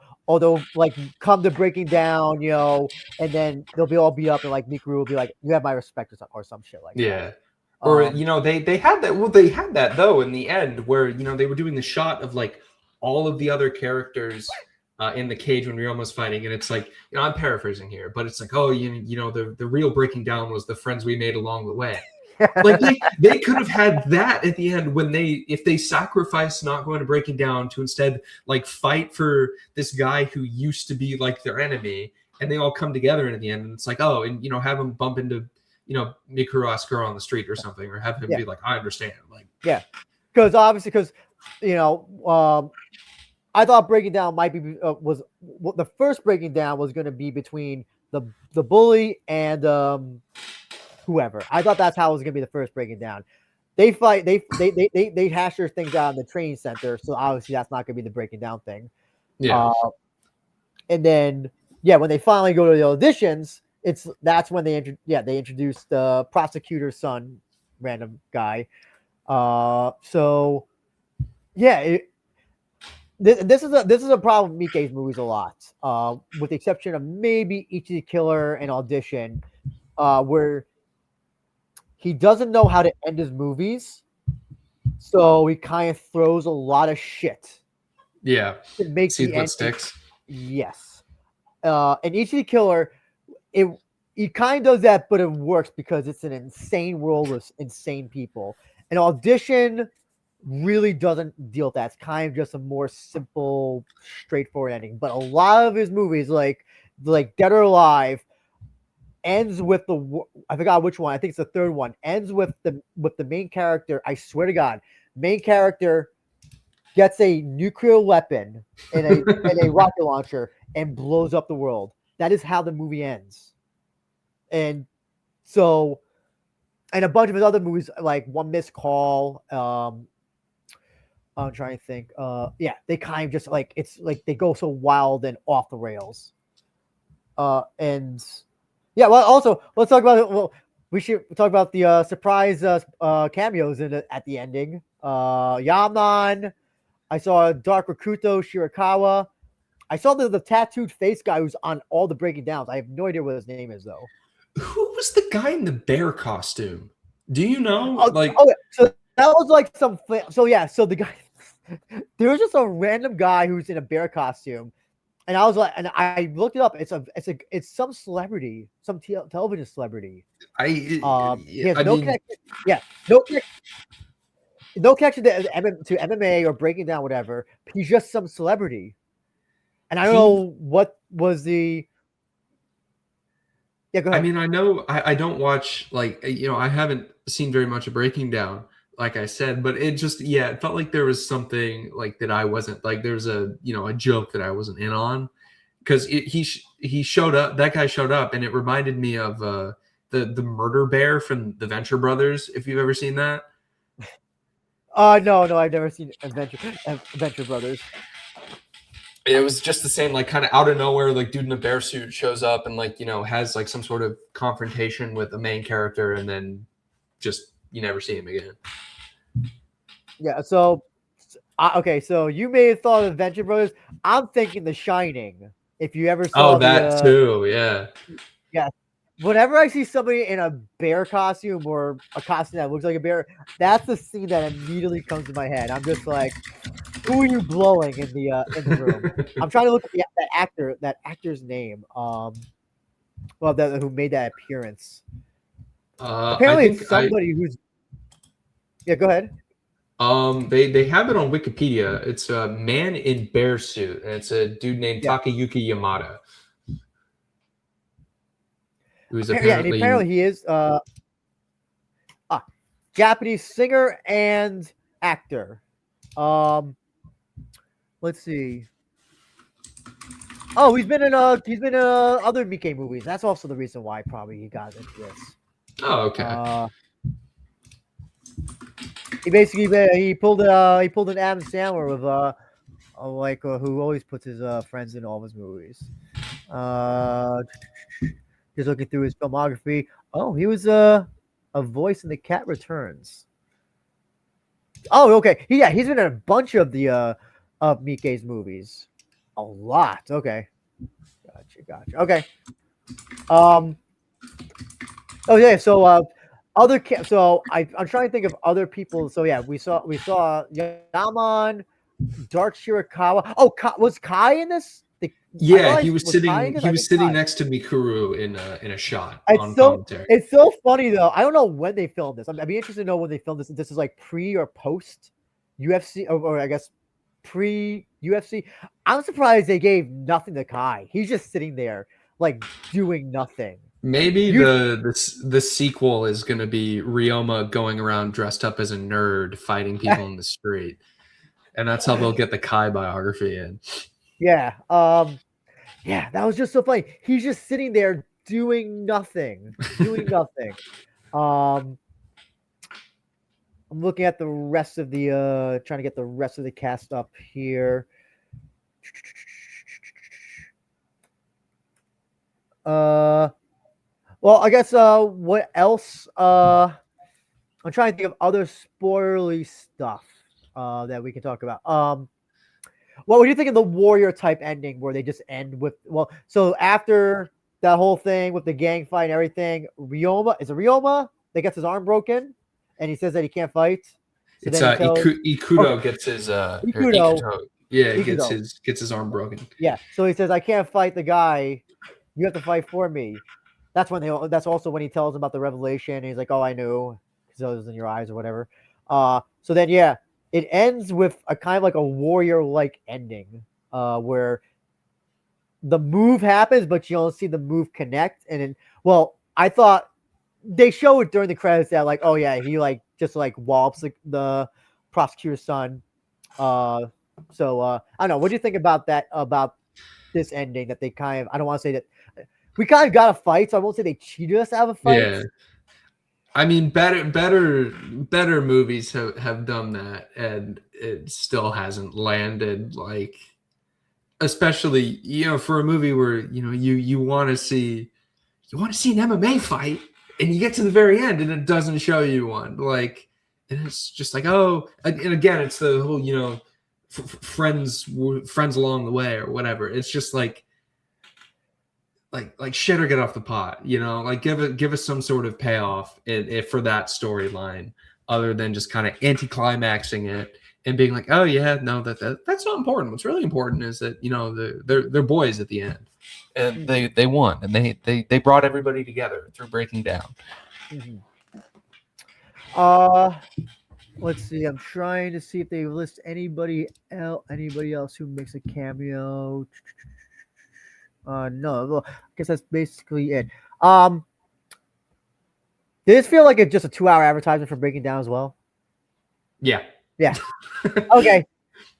like come to Breaking Down, and then they'll be all beat up and like Mikuru will be like, you have my respect or some shit like that. Or they had that. Well, they had that though in the end where they were doing the shot of like all of the other characters in the cage when Ryoma's fighting, and it's like, I'm paraphrasing here, but it's like, oh, the real Breaking Down was the friends we made along the way. Like they could have had that at the end when if they sacrificed not going to Breaking Down to instead like fight for this guy who used to be like their enemy, and they all come together and at the end, and it's like, oh, and have him bump into Mikuru Asakura on the street or something, or have him be like, I understand, like because obviously I thought Breaking Down might be the first Breaking Down was going to be between the bully and whoever. I thought that's how it was going to be the first Breaking Down. They fight. They hash their things out in the training center. So obviously that's not going to be the Breaking Down thing. Yeah. And then when they finally go to the auditions, that's when they introduced the prosecutor's son, random guy. This is a problem with Miike's movies a lot, with the exception of maybe Ichi the Killer and Audition, where he doesn't know how to end his movies, so he kind of throws a lot of shit. Yeah, to make see what sticks. Yes, and Ichi the Killer, he kind of does that, but it works because it's an insane world with insane people. An Audition really doesn't deal with that. It's kind of just a more simple, straightforward ending. But a lot of his movies, like Dead or Alive, ends with I forgot which one. I think it's the third one. Ends with the main character. I swear to God, main character gets a nuclear weapon and a rocket launcher and blows up the world. That is how the movie ends. And so, and a bunch of his other movies, like One Missed Call. I'm trying to think. They kind of just like, it's like they go so wild and off the rails. Also let's talk about it. Well, we should talk about the surprise cameos at the ending. Yaman. I saw Dark Rakuto Shirakawa. I saw the tattooed face guy who's on all the Breaking Downs. I have no idea what his name is though. Who was the guy in the bear costume? Do you know? So that was like some. So the guy. There was just a random guy who's in a bear costume, and I was like, and I looked it up. It's some celebrity, some television celebrity. He has no connection. Yeah, no connection to MMA or Breaking Down, whatever. He's just some celebrity, and I don't know what was the. Yeah, go ahead. I mean, I know I don't watch I haven't seen very much of Breaking Down, like I said, but it just it felt like there was something like that I wasn't like there's a a joke that I wasn't in on because he showed up, that guy showed up, and it reminded me of the murder bear from the Venture Brothers, if you've ever seen that. No, I've never seen Venture Brothers. It was just the same, like kind of out of nowhere, like dude in a bear suit shows up and like has like some sort of confrontation with the main character, and then just you never see him again. Yeah. So, okay. So you may have thought of Venture Brothers. I'm thinking The Shining. If you ever saw that too, yeah. Whenever I see somebody in a bear costume or a costume that looks like a bear, that's the scene that immediately comes to my head. I'm just like, who are you blowing in the room? I'm trying to look at that actor's name. Who made that appearance? Apparently, it's somebody who's. Yeah, go ahead. They have it on Wikipedia. It's a man in bear suit, and it's a dude named Takayuki Yamada. Who's apparently he is Japanese singer and actor. Let's see. Oh, he's been in other Miike movies. That's also the reason why probably he got into this. Oh, okay. He pulled an Adam Sandler with who always puts his friends in all of his movies. Just looking through his filmography. Oh, he was a voice in The Cat Returns. Oh, okay. He's been in a bunch of the of Miike's movies. A lot. Okay. Gotcha. Okay. Oh yeah. So I'm trying to think of other people. So yeah, we saw Yaman, Dark Shirakawa. Oh, was Kai in this? He was sitting. He was sitting next to Mikuru in a shot on commentary. It's so funny though. I don't know when they filmed this. I'd be interested to know when they filmed this. If this is like pre or post UFC, or I guess pre UFC. I'm surprised they gave nothing to Kai. He's just sitting there like doing nothing. Maybe the sequel is going to be Ryoma going around dressed up as a nerd fighting people in the street, and that's how they'll get the Kai biography in. Yeah. Yeah, that was just so funny. He's just sitting there doing nothing. I'm looking at the rest of the trying to get the rest of the cast up here. Well, I guess what else? I'm trying to think of other spoilery stuff that we can talk about. What do you think of the warrior type ending where they just end with so after that whole thing with the gang fight and everything, Ryoma that gets his arm broken and he says that he can't fight? So it's Ikuto gets his Ikuto. Gets his arm broken. Yeah. So he says, I can't fight the guy. You have to fight for me. That's also when he tells him about the revelation. And he's like, oh, I knew because it was in your eyes or whatever. So then it ends with a kind of like a warrior-like ending, where the move happens, but you don't see the move connect. And then, I thought they show it during the credits that like, oh yeah, he like just like wallops the prosecutor's son. I don't know. What do you think about that? About this ending that they kind of? I don't want to say that we kind of got a fight, so I won't say they cheated us out of a fight. Yeah. I mean, better movies have done that, and it still hasn't landed. Like, especially for a movie where you want to see an MMA fight, and you get to the very end, and it doesn't show you one. Like, and it's just like, oh, and again, it's the whole friends along the way or whatever. It's just like shit or get off the pot, like give us some sort of payoff for that storyline other than just kind of anti-climaxing it and being like, oh yeah, no, that's not important. What's really important is that they're boys at the end, and they won, and they brought everybody together through breaking down. Mm-hmm. Let's see. I'm trying to see if they list anybody else who makes a cameo. No, well, I guess that's basically it. Did this feel like it's just a 2-hour advertisement for Breaking Down as well? Yeah. Yeah. Okay.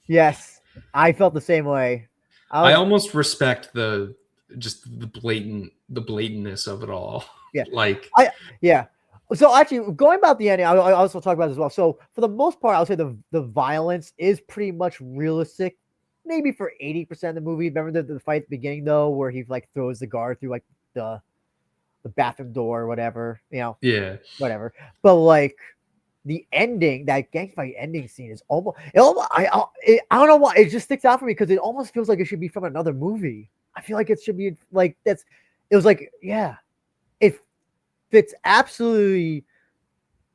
Yes, I felt the same way. I almost respect the blatantness of it all. Yeah. Like Yeah. So actually, going about the ending, I also talk about this as well. So for the most part, I'll say the violence is pretty much realistic, maybe for 80% of the movie. Remember the fight at the beginning though, where he like throws the guard through like the bathroom door or whatever, yeah. whatever. But like the ending, that gang fight ending scene is almost. I don't know why it just sticks out for me because it almost feels like it should be from another movie. I feel like it should be like that's. It was like it fits absolutely.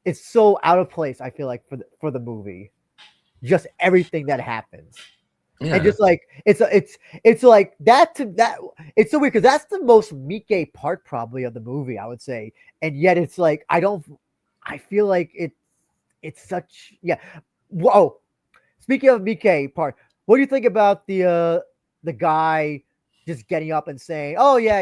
It's so out of place. I feel like for the movie, just everything that happens. Yeah. And just like it's like that it's so weird because that's the most Miike part probably of the movie, I would say, and yet it's like I feel like it's such Whoa, speaking of Miike part, what do you think about the guy just getting up and saying, "Oh yeah,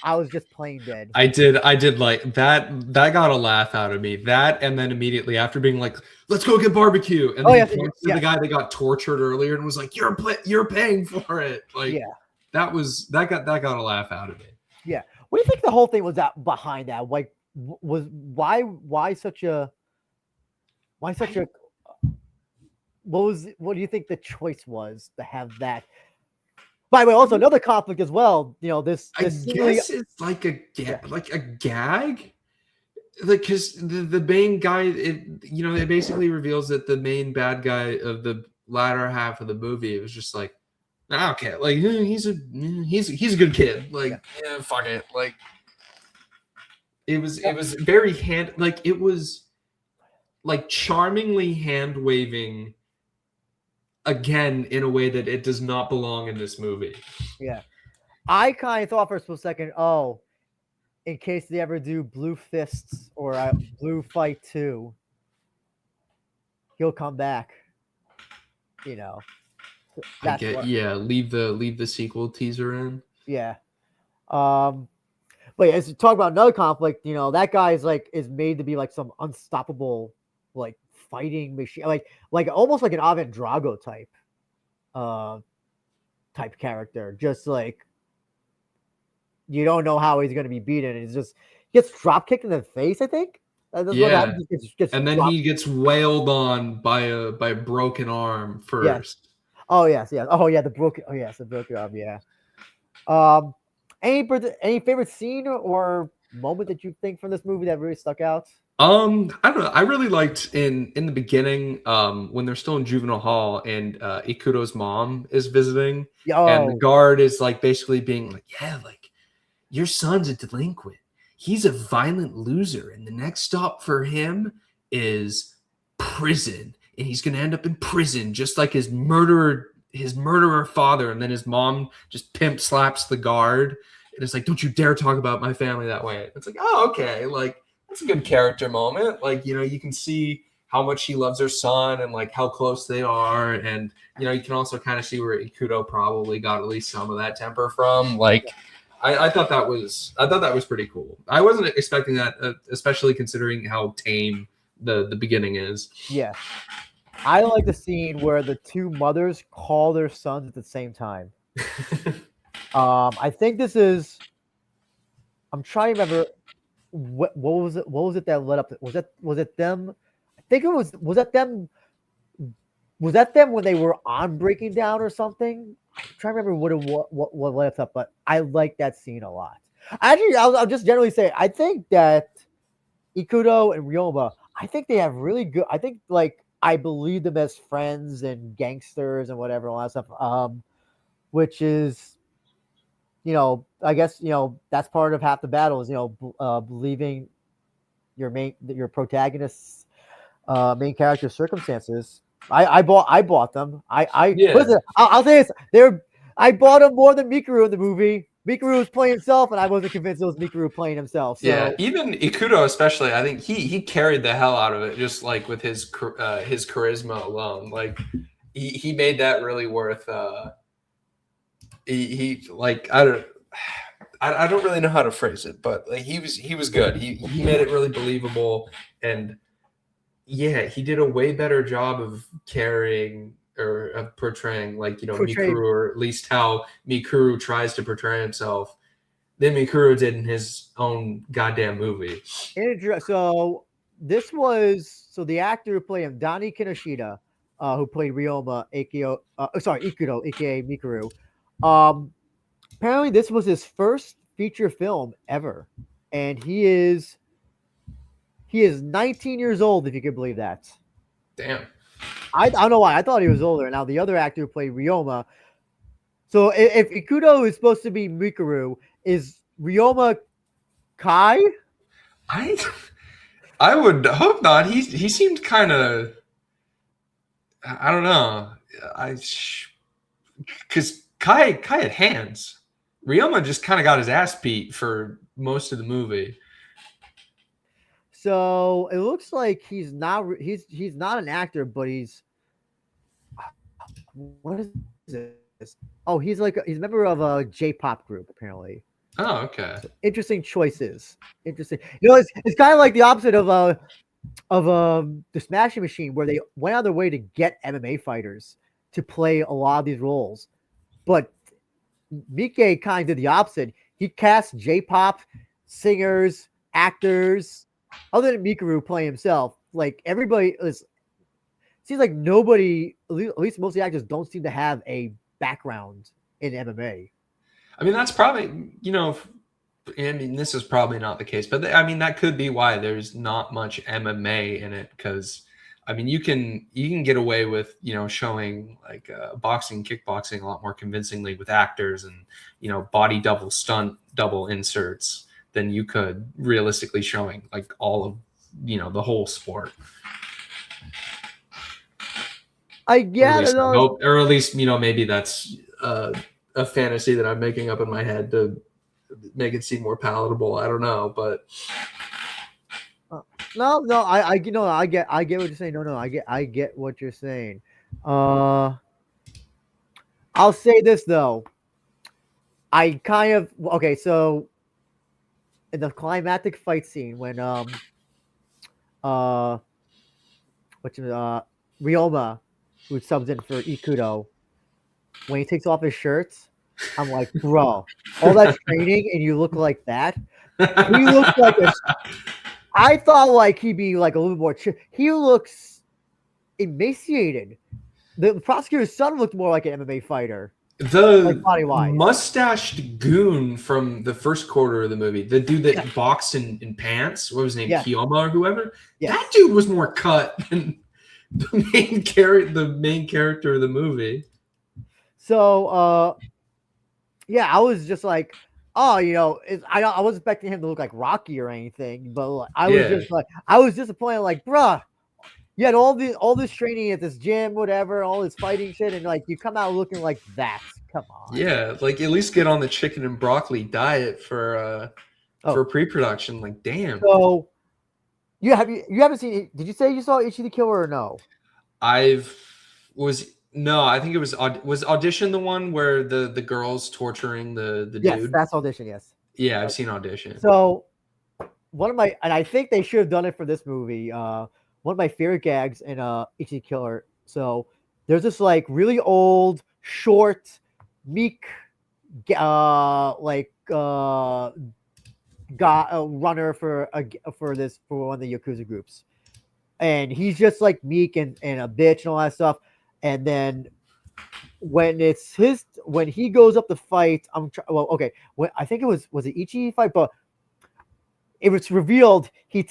I was just playing dead." I did like that. That got a laugh out of me. That, and then immediately after being like, "Let's go get barbecue," and then he points to the guy that got tortured earlier and was like, "You're paying for it." Like, that got a laugh out of me. Yeah. What do you think the whole thing was behind that? Like, why such a what do you think the choice was to have that? By the way, also another conflict as well. This I guess it's like a gag, like because the main guy, it basically reveals that the main bad guy of the latter half of the movie, it was just like, okay, like he's a good kid, like fuck it, like it was very it was like charmingly hand waving again in a way that it does not belong in this movie. Yeah. I kind of thought for a split second, in case they ever do Blue Fists or Blue Fight 2, he'll come back. Leave the sequel teaser in. Yeah. But as you talk about another conflict, that guy is made to be like some unstoppable like fighting machine, like almost like an Ivan Drago type character. Just like you don't know how he's going to be beaten. It's just gets drop kicked in the face, I think. And then he gets wailed on by a broken arm first. Yeah. Oh yes. Oh yeah, the broken arm. Yeah. Any favorite scene or moment that you think from this movie that really stuck out? I don't know. I really liked in the beginning, when they're still in juvenile hall and Ikuto's mom is visiting, and the guard is like basically being like, "Yeah, like your son's a delinquent. He's a violent loser, and the next stop for him is prison, and he's gonna end up in prison just like his murderer father." And then his mom just pimp slaps the guard, and it's like, "Don't you dare talk about my family that way." It's like, oh, okay, like. It's a good character moment. Like, you can see how much she loves her son and like how close they are. And, you can also kind of see where Ikuto probably got at least some of that temper from. Like, I thought that was pretty cool. I wasn't expecting that, especially considering how tame the beginning is. Yeah. I like the scene where the two mothers call their sons at the same time. I think this is, I'm trying to remember. What was it that led up to, was it them? I think it was that them when they were on Breaking Down or something? I'm trying to remember what led up, but I like that scene a lot. Actually, I'll just generally say I think that Ikuto and Ryoma, I think they have really good, I think like I believe them as friends and gangsters and whatever, all that stuff. Which is, I guess, that's part of half the battle is, believing your protagonist's main character's circumstances. I bought them. Listen, I'll say this. I bought them more than Mikuru in the movie. Mikuru was playing himself, and I wasn't convinced it was Mikuru playing himself. So. Yeah, even Ikuto especially, I think he carried the hell out of it, just like with his charisma alone. Like he made that really worth. He like I don't really know how to phrase it, but like he was good. He made it really believable, and he did a way better job of carrying or of portraying, like, Portraying- Mikuru, or at least how Mikuru tries to portray himself than Mikuru did in his own goddamn movie. So this was the actor who played him, Donnie Kinoshita, who played Ryoma, Ikuto, aka Mikuru. Apparently this was his first feature film ever, and he is 19 years old, if you can believe that. Damn. I don't know why. I thought he was older. Now the other actor who played Ryoma. So if Ikuto is supposed to be Mikuru, is Ryoma Kai? I would hope not. He seemed kind of, I don't know. Because Kai had hands. Ryoma just kind of got his ass beat for most of the movie. So it looks like he's not an actor, but he's what is this? Oh, he's a member of a J-pop group apparently. Oh, okay. So interesting choices. Interesting. It's kind of like the opposite of the Smashing Machine, where they went out of their way to get MMA fighters to play a lot of these roles, but Miike kind of did the opposite. He cast J-pop singers, actors, other than Mikuru playing himself. Like everybody seems like nobody, at least most of the actors, don't seem to have a background in MMA. I mean, that's probably, I mean, this is probably not the case, but I mean, that could be why there's not much MMA in it, because I mean, you can get away with, showing like boxing, kickboxing a lot more convincingly with actors and, body double, stunt double inserts than you could realistically showing like all of, the whole sport. I get it. Or at least, maybe that's a fantasy that I'm making up in my head to make it seem more palatable. I don't know, but no, I get what you're saying. No, I get what you're saying. I'll say this though. So in the climactic fight scene when Ryoma, who subs in for Ikuto, when he takes off his shirts, I'm like, bro, all that training and you look like that. He looks like I thought like he'd be like a little more he looks emaciated. The prosecutor's son looked more like an MMA fighter. The like body-wise. Mustached goon from the first quarter of the movie, the dude that boxed in pants, what was his name, Kiyoma or whoever? Yes. That dude was more cut than the main character of the movie. So, I was just like, oh, I wasn't expecting him to look like Rocky or anything, but I was disappointed. Like, bruh, you had all this training at this gym, whatever, all this fighting shit, and like you come out looking like that. Come on. Yeah, like at least get on the chicken and broccoli diet for pre-production. Like, damn. So, you haven't seen? Did you say you saw Ichi the Killer or no? I think it was Audition the one where the girl's torturing the dude. Yes, that's Audition. Yes. Yeah, I've seen Audition. So I think they should have done it for this movie. One of my favorite gags in Ichi the Killer. So there's this like really old, short, meek, runner for one of the Yakuza groups, and he's just like meek and a bitch and all that stuff. And then when he goes up to fight, I think it was it Ichi fight, but it was revealed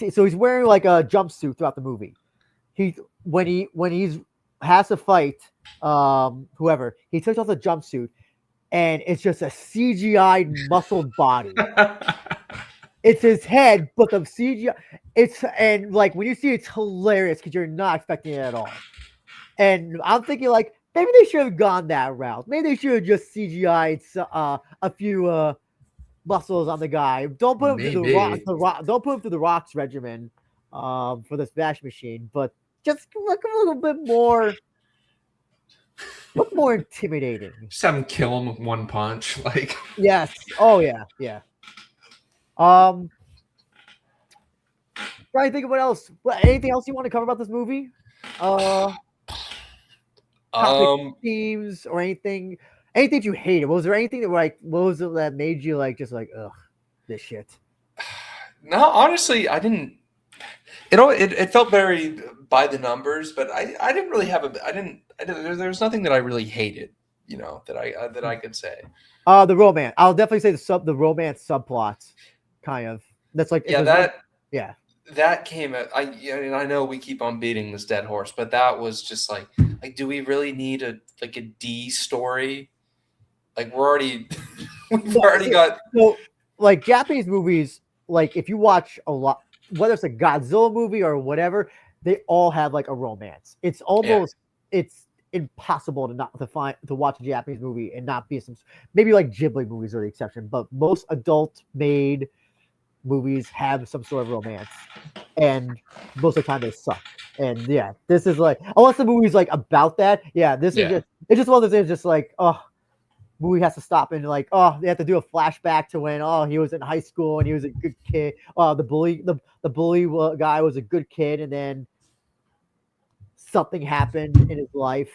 so he's wearing like a jumpsuit throughout the movie. When he's has to fight whoever, he takes off the jumpsuit and it's just a CGI muscled body. It's his head, but the CGI and like when you see it's hilarious because you're not expecting it at all. And I'm thinking like maybe they should have gone that route. Maybe they should have just CGI'd a few muscles on the guy. Don't put him through don't put him through the Rock's regimen for the Smash Machine, but just look a little bit more intimidating. Just have him kill him with one punch, like. Yes. Oh yeah. Trying to think of what else. Anything else you want to cover about this movie? Topic, themes, or anything you hated? Was there anything that what was it that made you just ugh, this shit? No, honestly, I didn't. It felt very by the numbers, but I didn't really have there was nothing that I really hated, that I could say. The romance. I'll definitely say the romance subplots, kind of. That's that came at I know we keep on beating this dead horse, but that was just like do we really need a D story? We've already got Japanese movies. If you watch a lot, whether it's a Godzilla movie or whatever, they all have a romance. It's almost it's impossible to watch a Japanese movie and not be maybe Ghibli movies are the exception, but most adult made movies have some sort of romance, and most of the time they suck. And this is unless the movie's about that, this is just one of those things. Just movie has to stop and they have to do a flashback to when he was in high school and he was a good kid. The bully guy was a good kid, and then something happened in his life,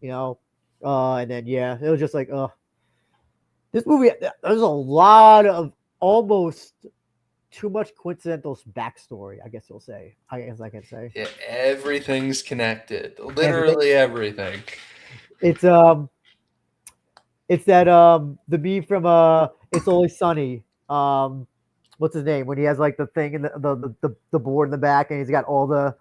and then it was just this movie. There's a lot of almost too much coincidental backstory, I guess you'll say. I can say. Yeah, everything's connected. Literally everything. It's that the meme from It's Always Sunny. What's his name? When he has the thing in the board in the back, and he's got all the.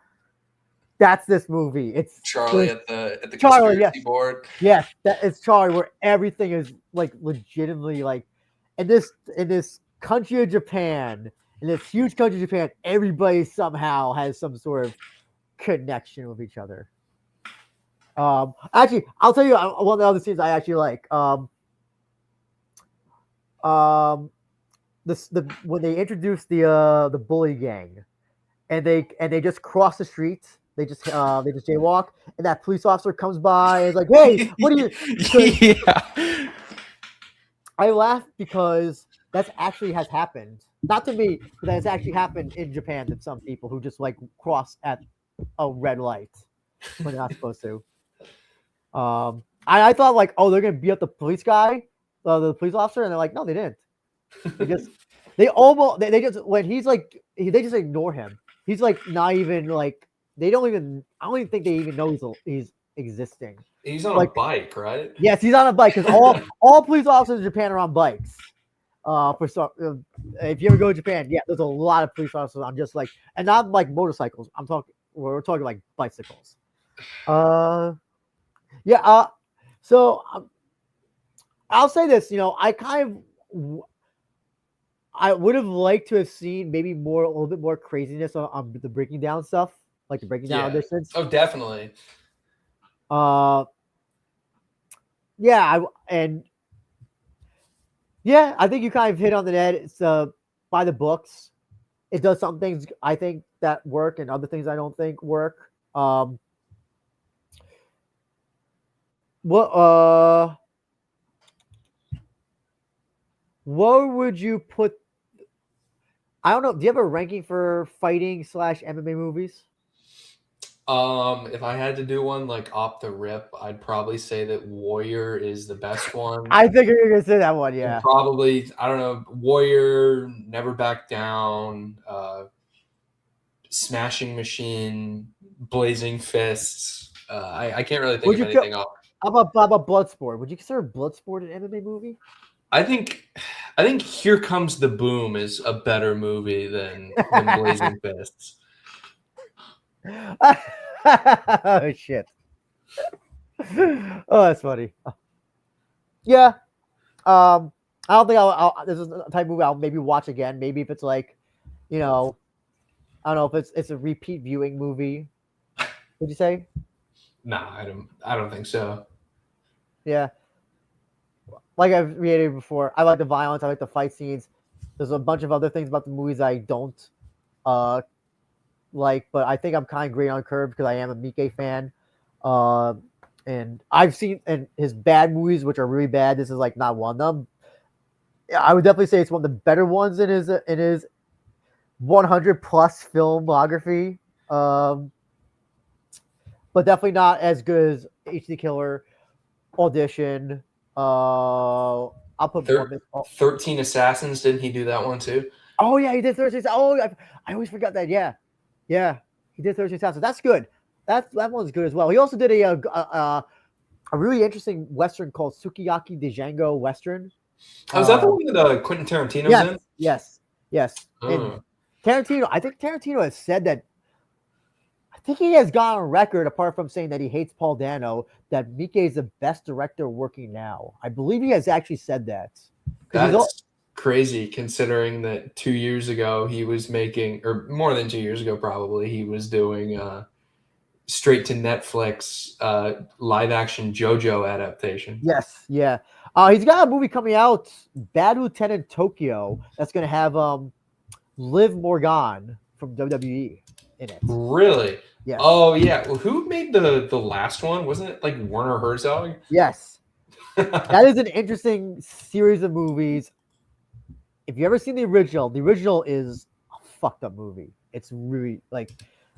That's this movie. It's Charlie at the Charlie, conspiracy board. Yes, it's Charlie, where everything is legitimately in this country of Japan, in this huge country of Japan, everybody somehow has some sort of connection with each other. Actually, I'll tell you one of the other scenes I actually like. When they introduce the bully gang, and they just cross the street. They just jaywalk, and that police officer comes by and is like, "Hey, what are you?" Yeah. I laugh because that actually has happened. Not to me, but that has actually happened in Japan to some people who just cross at a red light when they're not supposed to. I thought they're gonna beat up the police guy, the police officer, and they're like, no, they didn't. They just when he's they just ignore him. He's not even they don't even. I don't even think they even know he's existing. He's on a bike, right? Yes, he's on a bike because all police officers in Japan are on bikes. If you ever go to Japan, there's a lot of police officers on just and not motorcycles. We're talking bicycles. So I'll say this. I would have liked to have seen maybe a little bit more craziness on the breaking down stuff, the breaking down distance. Oh, definitely. I think you kind of hit on the net. It's by the books. It does some things I think that work, and other things I don't think work. What would you put? I don't know. Do you have a ranking for fighting / MMA movies? If I had to do one off the rip, I'd probably say that Warrior is the best one. I think you're gonna say that one, yeah. And probably, I don't know, Warrior, Never Back Down, Smashing Machine, Blazing Fists. I can't really think of anything else. How about Bloodsport? Would you consider Bloodsport an MMA movie? I think Here Comes the Boom is a better movie than Blazing Fists. Oh shit! Oh, that's funny. Yeah, I don't think this is a type of movie I'll maybe watch again. Maybe if it's I don't know if it's a repeat viewing movie. Would you say? Nah, I don't think so. Yeah, like I've reiterated before, I like the violence. I like the fight scenes. There's a bunch of other things about the movies I don't but I think I'm kind of great on curve because I am a Miike fan. And I've seen his bad movies, which are really bad. This is not one of them. I would definitely say it's one of the better ones in his 100 plus filmography. But definitely not as good as HD Killer, Audition. I'll put one. 13 Assassins. Didn't he do that one too? Oh yeah, he did 13. Oh, I always forgot that. Yeah, he did 13 Assassins. That's good. That one's good as well. He also did a really interesting Western called Sukiyaki de Django Western. Was that the one that Quentin Tarantino's in? Yes. And Tarantino, I think Tarantino has said that. I think he has gone on record, apart from saying that he hates Paul Dano, that Miike is the best director working now. I believe he has actually said that. That's crazy, considering that 2 years ago he was making, or more than 2 years ago probably, he was doing straight to Netflix live action JoJo adaptation. Yes, yeah. He's got a movie coming out, Bad Lieutenant Tokyo, that's going to have Liv Morgan from WWE in it. Really? Yes. Oh yeah. Well, who made the last one? Wasn't it like Werner Herzog? Yes. That is an interesting series of movies. If you ever seen the original is a fucked up movie. It's really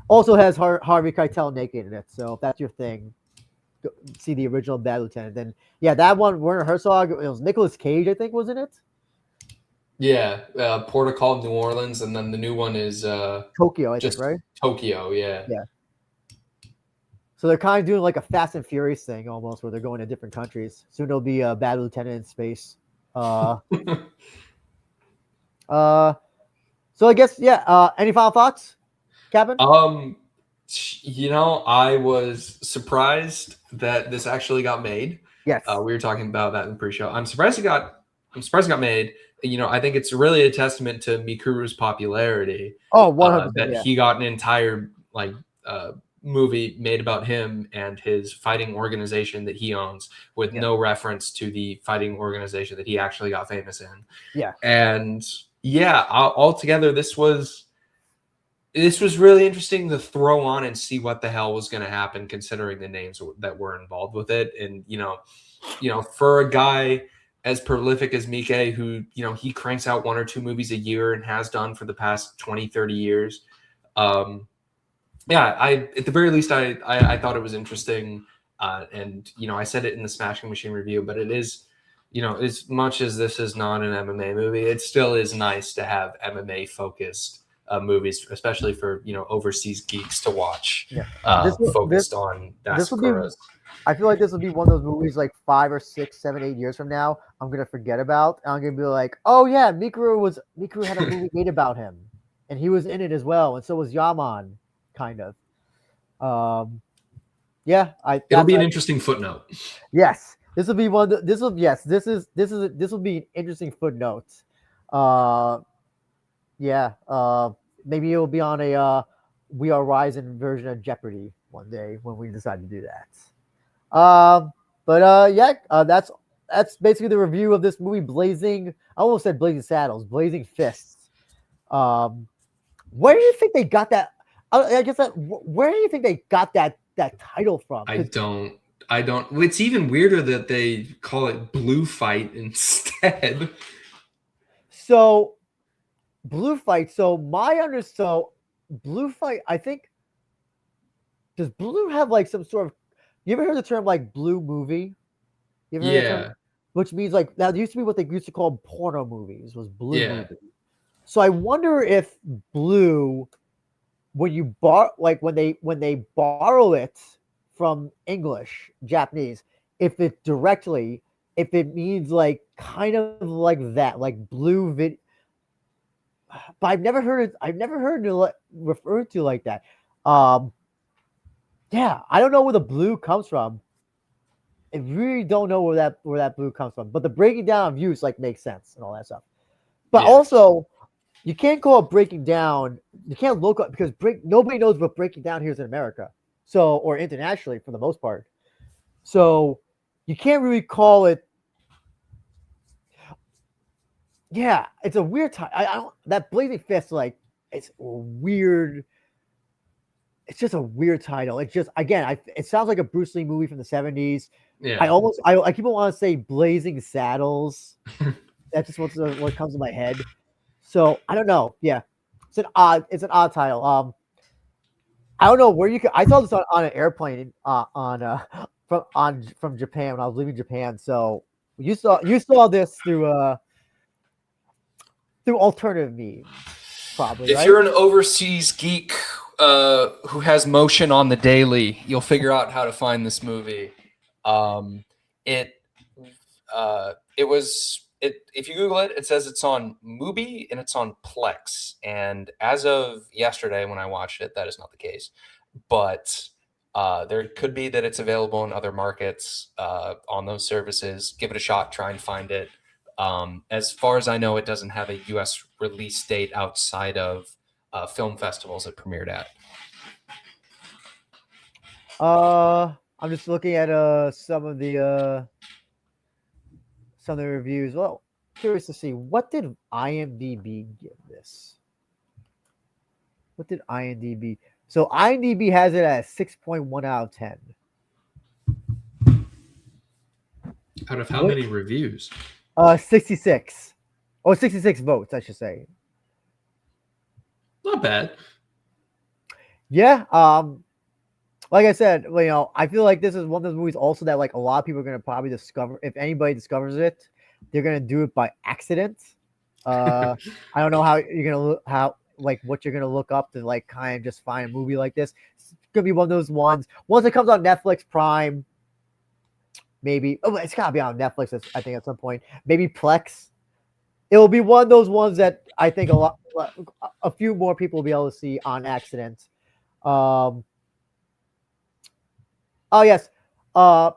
also has Harvey Keitel naked in it. So if that's your thing, go see the original Bad Lieutenant. Then that one, Werner Herzog, it was Nicolas Cage, I think, was in it. Yeah, Port of Call, New Orleans, and then the new one is Tokyo, I think, right? Tokyo, yeah. So they're kind of doing like a Fast and Furious thing almost, where they're going to different countries. Soon there'll be a Bad Lieutenant in space. So I guess any final thoughts, Kevin? I was surprised that this actually got made. Yes. We were talking about that in the pre-show. I'm surprised it got made. I think it's really a testament to Mikuru's popularity. Oh, 100%. That he got an entire movie made about him and his fighting organization that he owns, with no reference to the fighting organization that he actually got famous in. Yeah. And altogether, this was really interesting to throw on and see what the hell was going to happen, considering the names that were involved with it. And for a guy as prolific as Miike, who he cranks out 1 or 2 movies a year and has done for the past 20-30 years, at the very least, I thought it was interesting, and I said it in the Smashing Machine review, but it is, as much as this is not an MMA movie, it still is nice to have MMA focused movies, especially for overseas geeks to watch. Focused on Asakura's. I feel like this will be one of those movies like 5 or 6, 7, 8 years from now I'm gonna forget about. And I'm gonna be like, oh yeah, Mikuru had a movie made about him, and he was in it as well, and so was Yaman. Kind of. It'll be an interesting footnote. Yes. This will be this will be an interesting footnote. Maybe it will be on a We Are Rising version of Jeopardy one day when we decide to do that. That's basically the review of this movie, Blazing. I almost said Blazing Saddles, Blazing Fists. Where do you think they got that? I guess where do you think they got that title from? I don't. It's even weirder that they call it Blue Fight instead. So, Blue Fight. So Blue Fight. I think. Does Blue have like some sort of? You ever heard the term like Blue movie? You ever heard the term? Which means like that used to be what they used to call porno movies. Was Blue movie. So I wonder if Blue. When you when they borrow it from English, Japanese, if it means like kind of like that, like blue vid. But I've never heard it referred to like that. I don't know where the blue comes from. I really don't know where that blue comes from. But the breaking down of use makes sense and all that stuff. But also, you can't call it breaking down. You can't look up because nobody knows what breaking down here is in America, or internationally for the most part. So you can't really call it. Yeah, it's a weird time. That Blazing Fist, it's weird. It's just a weird title. It's just it sounds like a Bruce Lee movie from the 70s. Yeah. I keep on want to say Blazing Saddles. That's just what comes to my head. So I don't know. Yeah. It's an odd title. I don't know where you could. I saw this on an airplane from Japan when I was leaving Japan. So you saw this through alternative means, probably. If right? you're an overseas geek who has motion on the daily, you'll figure out how to find this movie. If you Google it, it says it's on Mubi and it's on Plex. And as of yesterday, when I watched it, that is not the case. But there could be that it's available in other markets on those services. Give it a shot. Try and find it. As far as I know, it doesn't have a U.S. release date outside of film festivals it premiered at. I'm just looking at some of the reviews. Well, curious to see what did IMDb give this. What did IMDb? So IMDb has it at 6.1 out of 10. Out of how many reviews? 66. Oh, 66 votes, I should say. Not bad. Yeah. Like I said, I feel like this is one of those movies also that like a lot of people are gonna probably discover. If anybody discovers it, they're gonna do it by accident. I don't know how you're gonna what you're gonna look up to like kind of just find a movie like this. It's gonna be one of those ones. Once it comes on Netflix Prime, maybe it's gotta be on Netflix. I think at some point, maybe Plex. It will be one of those ones that I think a few more people will be able to see on accident. Oh, yes.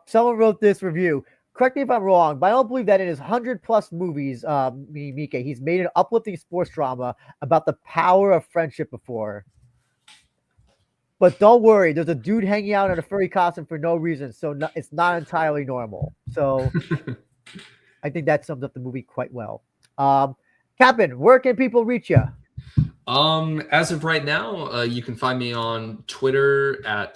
Someone wrote this review. Correct me if I'm wrong, but I don't believe that in his 100+ movies, Miike, he's made an uplifting sports drama about the power of friendship before. But don't worry, there's a dude hanging out in a furry costume for no reason, so it's not entirely normal. So I think that sums up the movie quite well. Captain, where can people reach you? As of right now, you can find me on Twitter at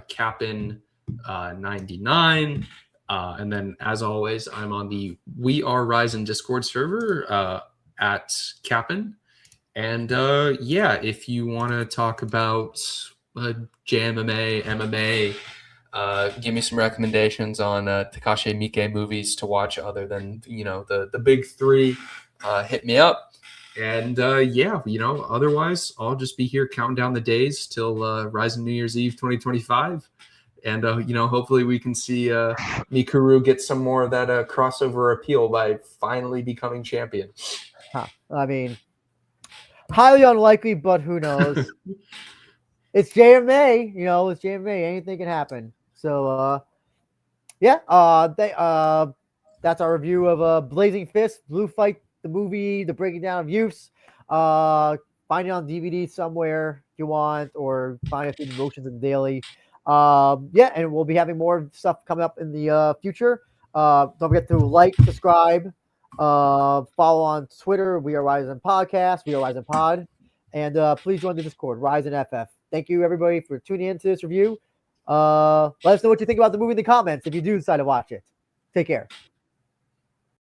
Cap'n99. And then, as always, I'm on the We Are Rizin Discord server at Cap'n. And yeah, if you want to talk about JMMA, MMA, give me some recommendations on Takashi Miike movies to watch other than the big three. Hit me up. And yeah, otherwise, I'll just be here counting down the days till Rizin New Year's Eve 2025. And, hopefully we can see Mikuru get some more of that crossover appeal by finally becoming champion. I mean, highly unlikely, but who knows? It's JMA, it's JMA. Anything can happen. So, yeah, that's our review of Blazing Fist, Blue Fight, the movie, the breaking down of use. Find it on DVD somewhere if you want, or find it through the Motions and Daily. Yeah, and we'll be having more stuff coming up in the future. Don't forget to like, subscribe, follow on Twitter. We are Rizin Podcast. We are Rizin Pod, and please join the Discord, Rizin FF. Thank you everybody for tuning in to this review. Let us know what you think about the movie in the comments if you do decide to watch it. Take care.